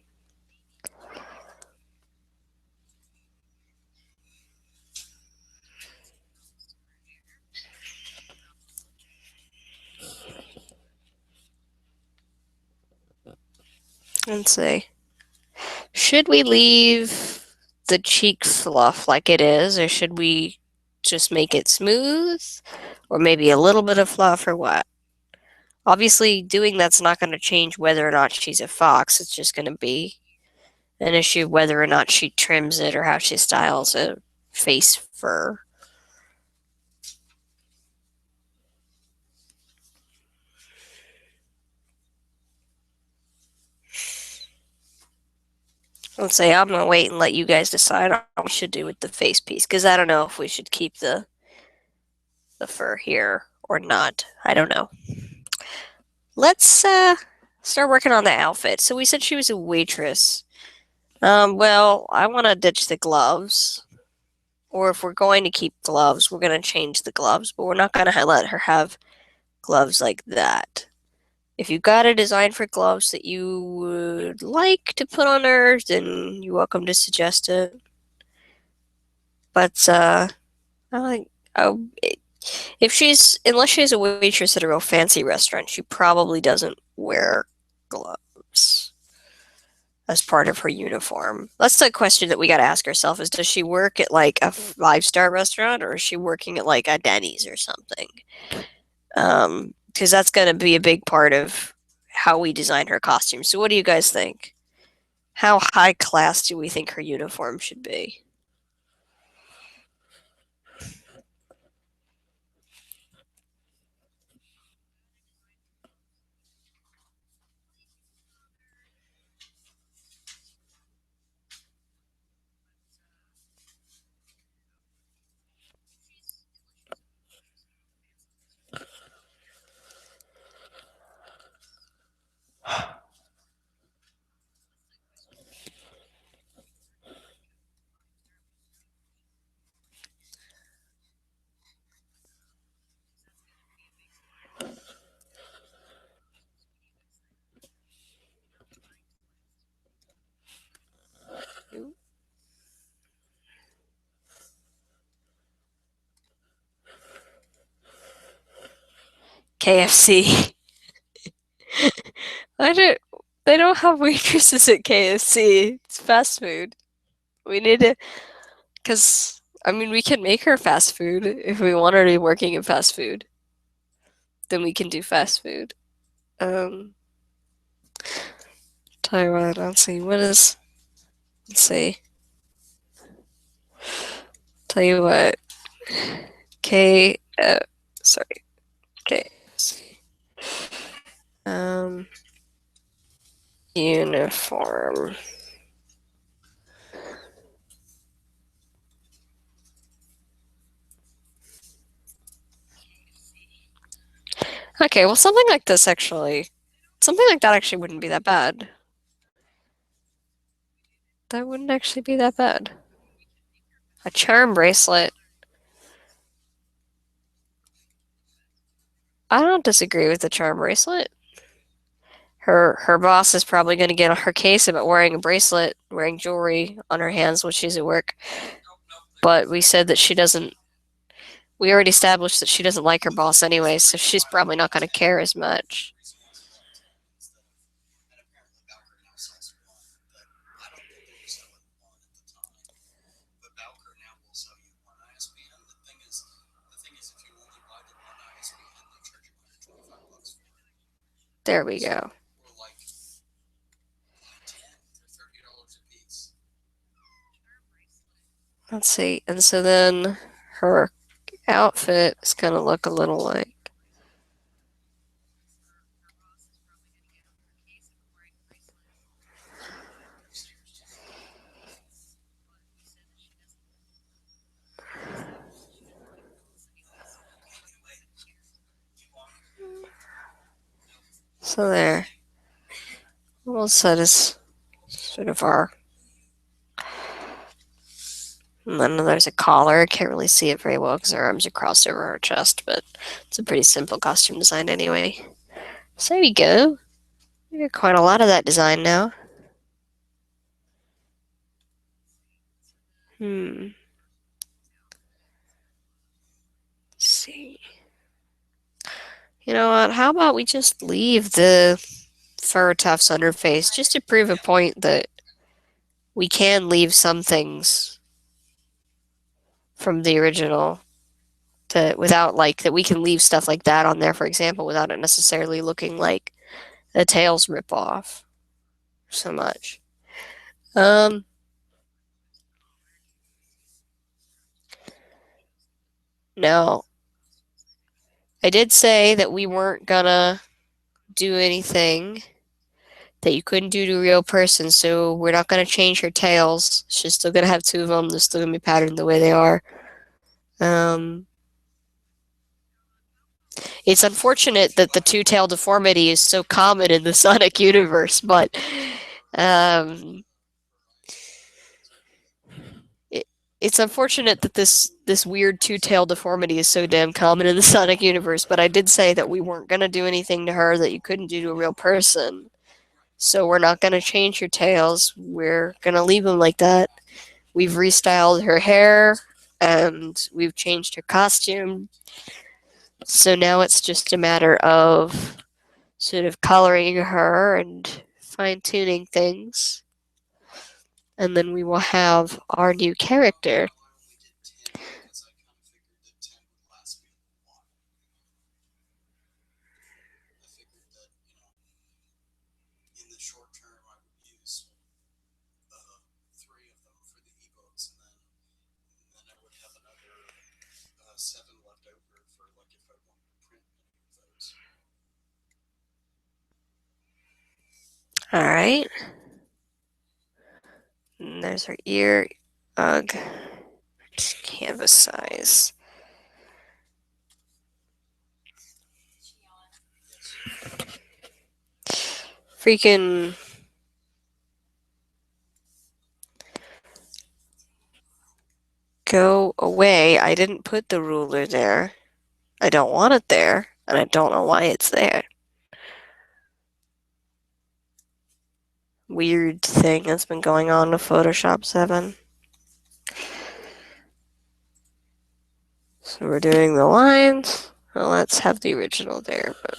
Let's see. Should we leave the cheek fluff like it is, or should we just make it smooth? Or maybe a little bit of fluff, or what? Obviously, doing that's not going to change whether or not she's a fox. It's just going to be an issue whether or not she trims it or how she styles it. Face fur. Let's say I'm going to wait and let you guys decide on what we should do with the face piece, because I don't know if we should keep the fur here or not. I don't know. Let's start working on the outfit. So we said she was a waitress. Well, I want to ditch the gloves. Or if we're going to keep gloves, we're going to change the gloves, but we're not going to let her have gloves like that. If you got a design for gloves that you would like to put on her, then you're welcome to suggest it. But I like if she's unless she's a waitress at a real fancy restaurant, she probably doesn't wear gloves as part of her uniform. That's the question that we got to ask ourselves: is does she work at like a five-star restaurant, or is she working at like a Denny's or something? Because that's going to be a big part of how we design her costume. So, what do you guys think? How high class do we think her uniform should be? KFC. I don't. They don't have waitresses at KFC. It's fast food. We need to, cause I mean, we can make her fast food if we want her to be working in fast food. Then we can do fast food. Um, tell you what. Let's see. What is? Let's see. Tell you what. K. Sorry. KFC. Um, uniform. Okay, well, something like this actually, something like that actually wouldn't be that bad. That wouldn't actually be that bad. A charm bracelet. I don't disagree with the charm bracelet. Her boss is probably going to get on her case about wearing a bracelet, wearing jewelry on her hands when she's at work. But we said that she doesn't. We already established that she doesn't like her boss anyway, so she's probably not going to care as much. There we go. Let's see. And so then her outfit is going to look a little like. So there. We'll set as sort of our. And then there's a collar. I can't really see it very well because her arms are crossed over her chest, but it's a pretty simple costume design anyway. So there we go. We got quite a lot of that design now. Let's see. You know what? How about we just leave the fur tufts on her face just to prove a point that we can leave some things from the original to without like that we can leave stuff like that on there, for example, without it necessarily looking like a Tails ripoff so much. Now I did say that we weren't gonna do anything that you couldn't do to a real person, so we're not gonna change her tails. She's still gonna have two of them. They're still gonna be patterned the way they are. Um, it's unfortunate that the two-tail deformity is so common in the Sonic universe, but um, it, it's unfortunate that this weird two-tail deformity is so damn common in the Sonic universe. But I did say that we weren't gonna do anything to her that you couldn't do to a real person. So we're not gonna change her tails. We're gonna leave them like that. We've restyled her hair and we've changed her costume. So now it's just a matter of sort of coloring her and fine tuning things. And then we will have our new character. Alright. And there's her ear. Ugh. Canvas size. Freaking. Go away. I didn't put the ruler there. I don't want it there, and I don't know why it's there. Weird thing that's been going on with Photoshop 7. So we're doing the lines. Well, let's have the original there. But...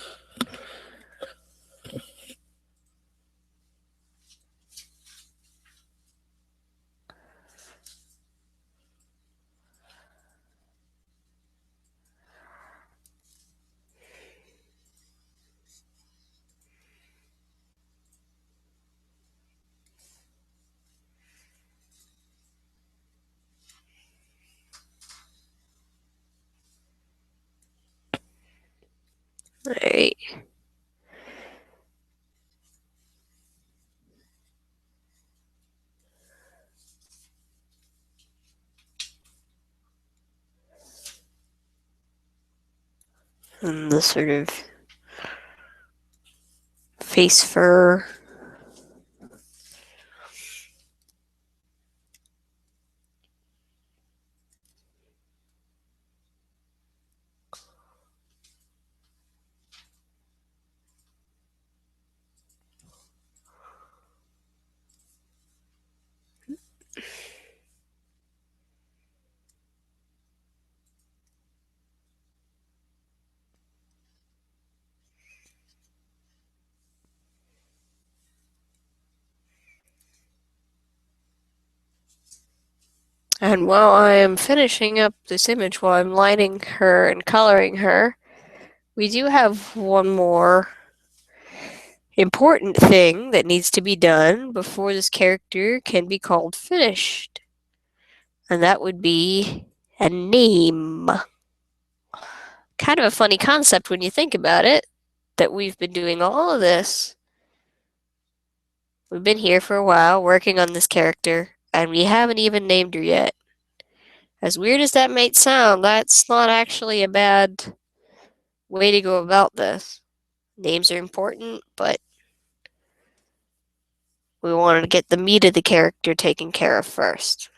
Alright. And the sort of face fur. And while I am finishing up this image, while I'm lining her and coloring her, we do have one more important thing that needs to be done before this character can be called finished. And that would be a name. Kind of a funny concept when you think about it, that we've been doing all of this. We've been here for a while working on this character, and we haven't even named her yet. As weird as that might sound, that's not actually a bad way to go about this. Names are important, but we wanted to get the meat of the character taken care of first.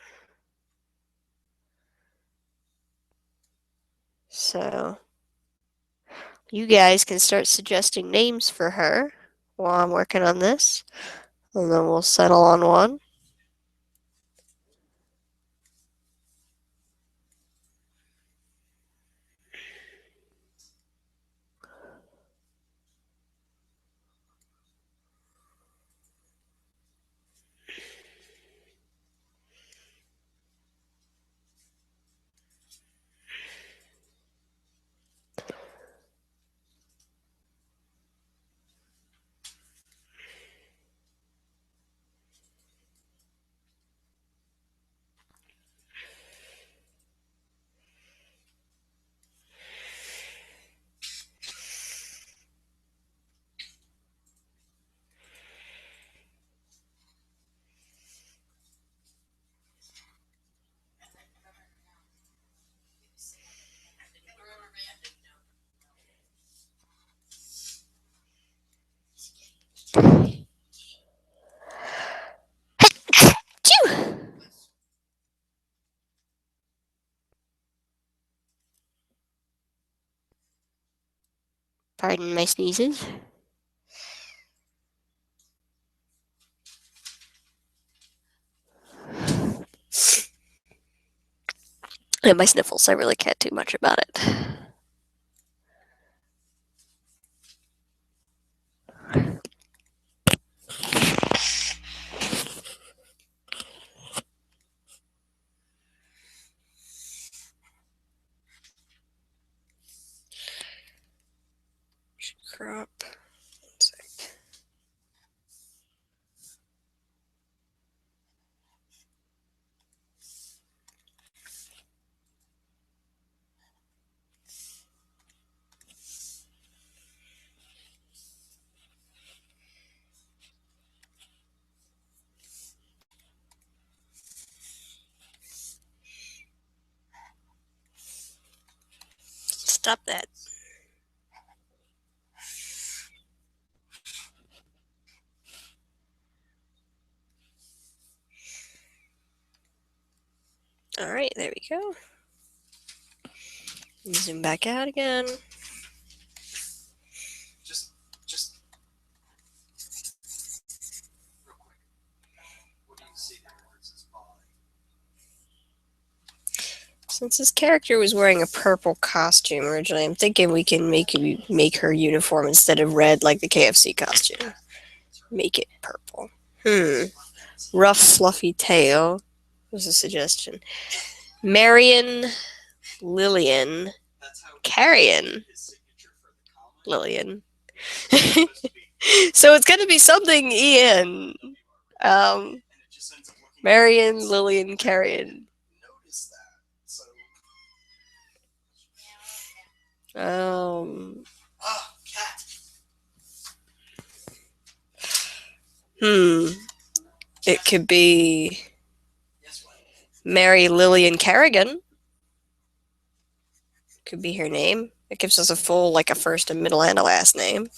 So, you guys can start suggesting names for her while I'm working on this, and then we'll settle on one. Pardon my sneezes. And my sniffles, I really can't do much about it. Crop. One sec. Stop that. Alright, there we go. Zoom back out again. Just real quick. What do you see there where it says body? Since this character was wearing a purple costume originally, I'm thinking we can make her uniform instead of red like the KFC costume. Make it purple. Rough, fluffy tail was a suggestion. Marion Lillian Carrion Lillian. So it's gonna be something Ian. Marion Lillian Carrion. Cat. It could be Mary Lillian Carrigan. Could be her name. It gives us a full, like a first, a middle, and a last name.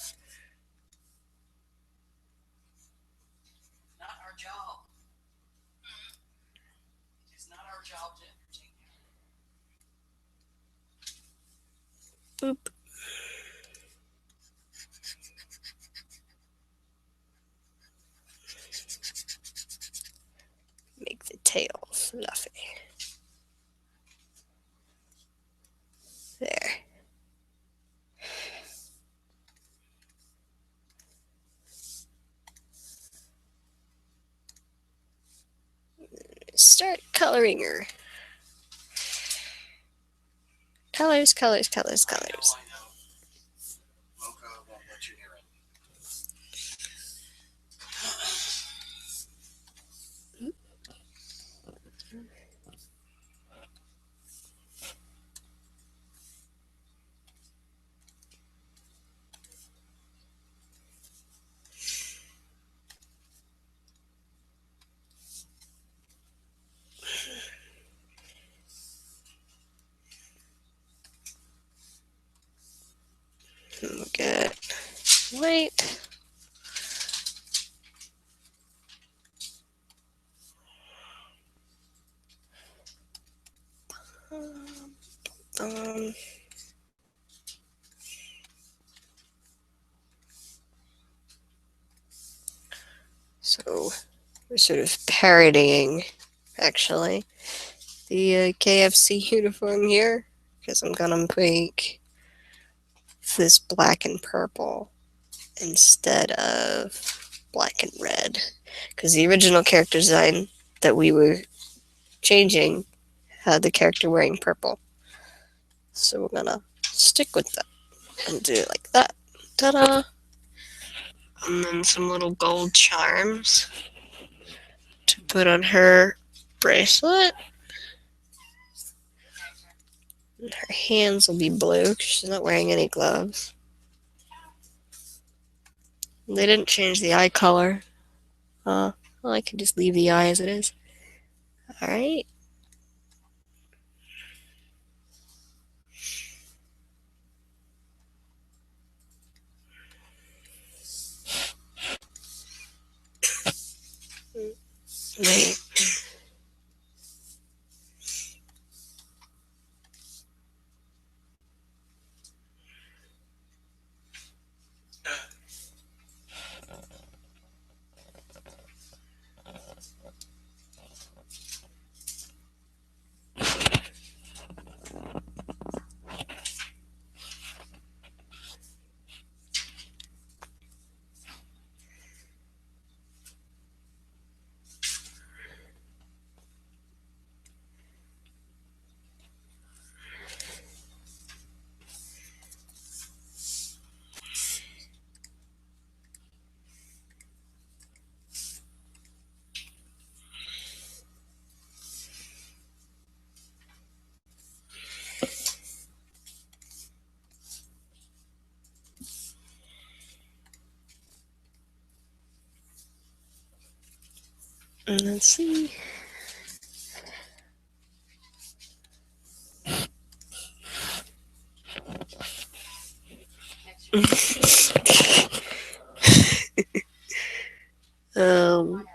Not our job. It's not our job to entertain you. Boop. Make the tail fluffy. There. Start coloring her. Colors, colors, colors, colors. Mocha won't let you near Good. Wait. So we're sort of parodying, actually, the KFC uniform here, because I'm gonna make this black and purple instead of black and red, because the original character design that we were changing had the character wearing purple. So we're gonna stick with that and do it like that. Ta-da! And then some little gold charms to put on her bracelet. And her hands will be blue because she's not wearing any gloves. They didn't change the eye color. Well, I can just leave the eye as it is. Alright. Wait. Let's see. um,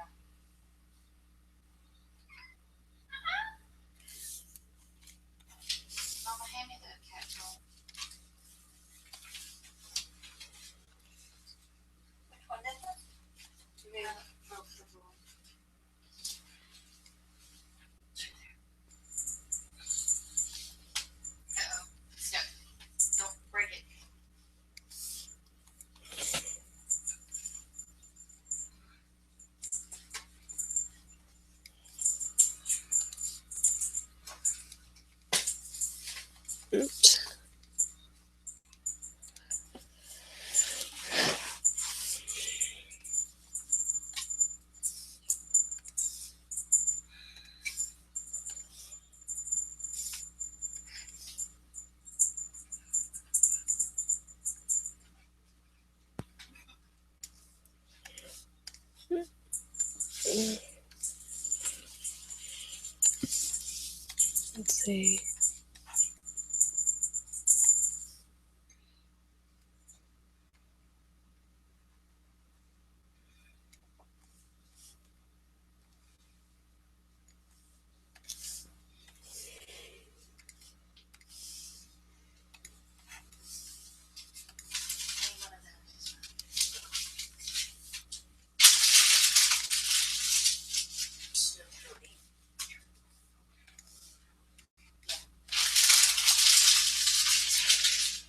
Let's see.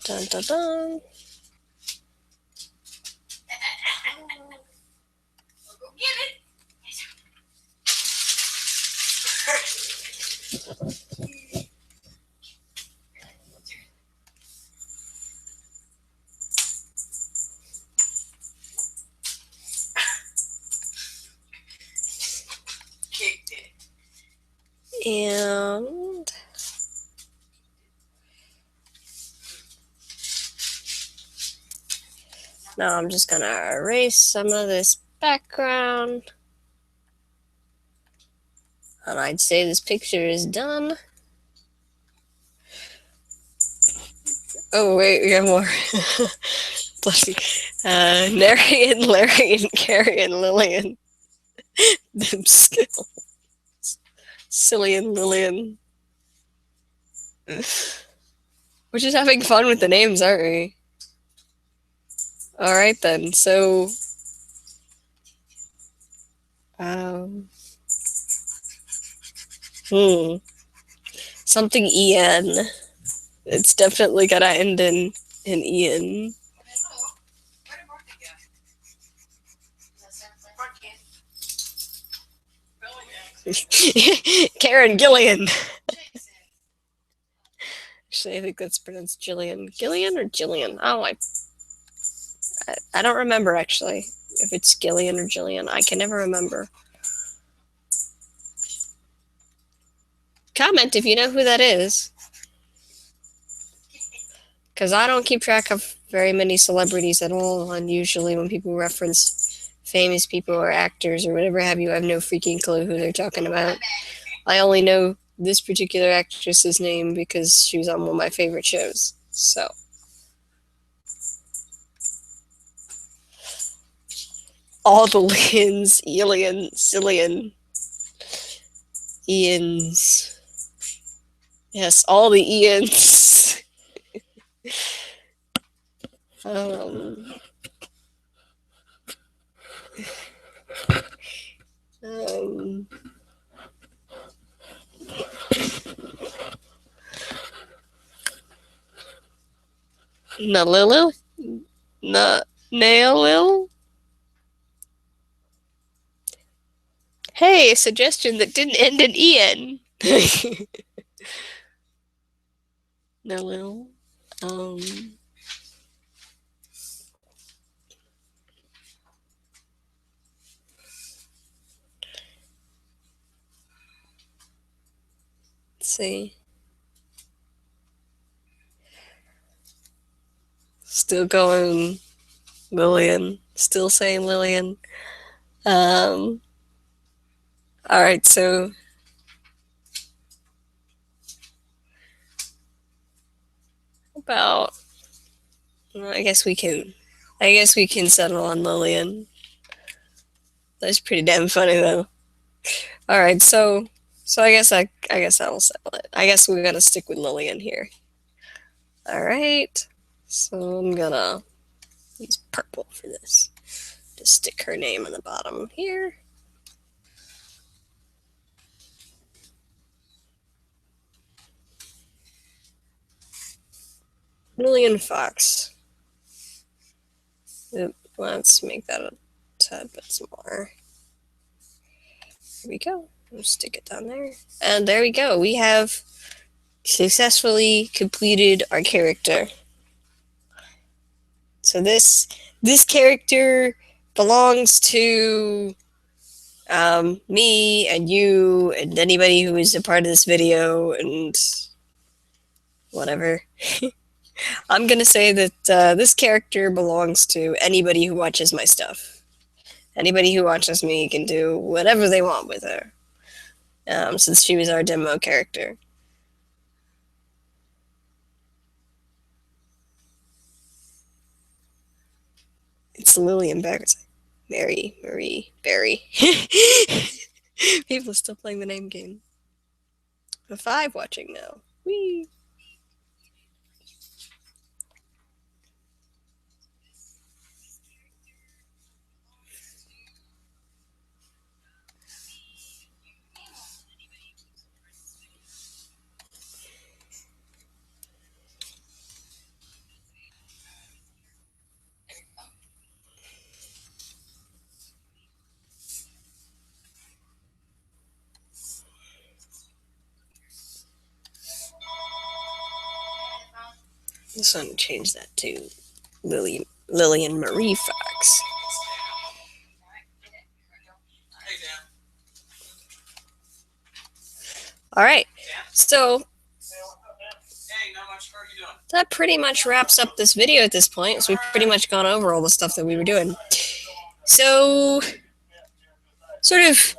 Dun dun dun. And now I'm just gonna erase some of this background. And I'd say this picture is done. Oh wait, we have more. Bless you. Narian, Larian, Carrion, Lillian. Them skills. Cillian, Lillian. We're just having fun with the names, aren't we? Alright then, so... Something EN. It's definitely gotta end in Ian. Karen Gillian. Actually, I think that's pronounced Jillian. Gillian or Jillian? Oh, I don't remember, actually, if it's Gillian or Jillian. I can never remember. Comment if you know who that is. Because I don't keep track of very many celebrities at all, and usually when people reference famous people or actors or whatever have you, I have no freaking clue who they're talking about. I only know this particular actress's name because she was on one of my favorite shows. So. All the Lyans, Elian, Cillian, Ians. Yes, all the Ians. Nalilil? Nailil? Hey, a suggestion that didn't end in Ian. Nalil. Let's see. Still going Lillian. Still saying Lillian. Alright, so about I guess we can settle on Lillian. That's pretty damn funny though. Alright, so I guess that'll settle it. I guess we're gonna stick with Lillian here. Alright. So I'm gonna use purple for this. Just stick her name on the bottom here. Lillian Fox. Yep, let's make that a tad bit smaller. There we go. We'll stick it down there. And there we go. We have successfully completed our character. So this character belongs to me and you and anybody who is a part of this video and whatever. I'm gonna say that this character belongs to anybody who watches my stuff. Anybody who watches me can do whatever they want with her, since she was our demo character. It's Lillian backwards. Mary, Marie, Barry. People are still playing the name game. A 5 watching now. Whee! Just want to change that to Lillian Marie Fox. All right, so that pretty much wraps up this video at this point. So we've pretty much gone over all the stuff that we were doing. So, sort of.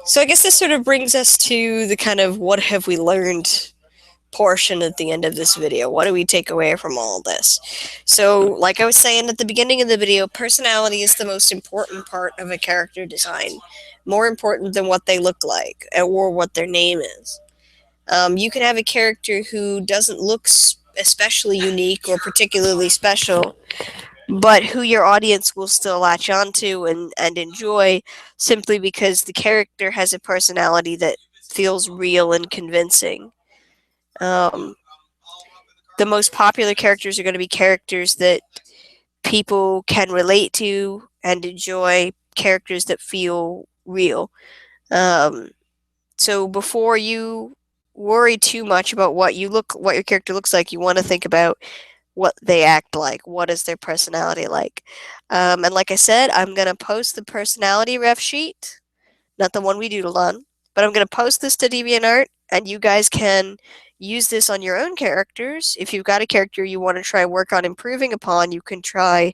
So I guess this sort of brings us to the kind of what have we learned portion at the end of this video. What do we take away from all this? So, like I was saying at the beginning of the video, personality is the most important part of a character design. More important than what they look like or what their name is. You can have a character who doesn't look especially unique or particularly special, but who your audience will still latch onto and enjoy simply because the character has a personality that feels real and convincing. The most popular characters are going to be characters that people can relate to and enjoy, characters that feel real. So before you worry too much about what your character looks like, you want to think about what they act like. What is their personality like? And like I said, I'm going to post the personality ref sheet, not the one we doodled on, but I'm going to post this to DeviantArt, and you guys can use this on your own characters. If you've got a character you want to try work on improving upon, you can try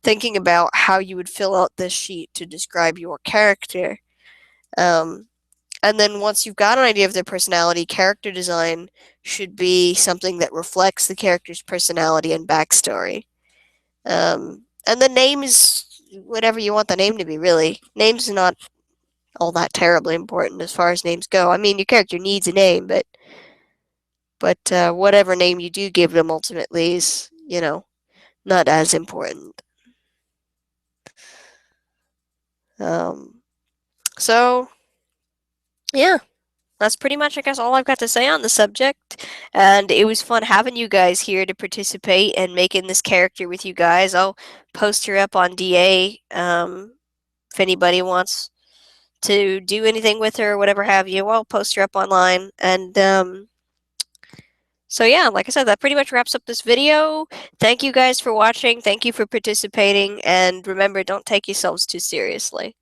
thinking about how you would fill out this sheet to describe your character. And then once you've got an idea of their personality, character design should be something that reflects the character's personality and backstory. And the name is whatever you want the name to be, really. Name's not all that terribly important as far as names go. I mean, your character needs a name, but whatever name you do give them ultimately is, not as important. So, yeah. That's pretty much, I guess, all I've got to say on the subject. And it was fun having you guys here to participate and making this character with you guys. I'll post her up on DA if anybody wants to do anything with her or whatever have you. I'll post her up online. And so yeah, like I said, that pretty much wraps up this video. Thank you guys for watching. Thank you for participating. And remember, don't take yourselves too seriously.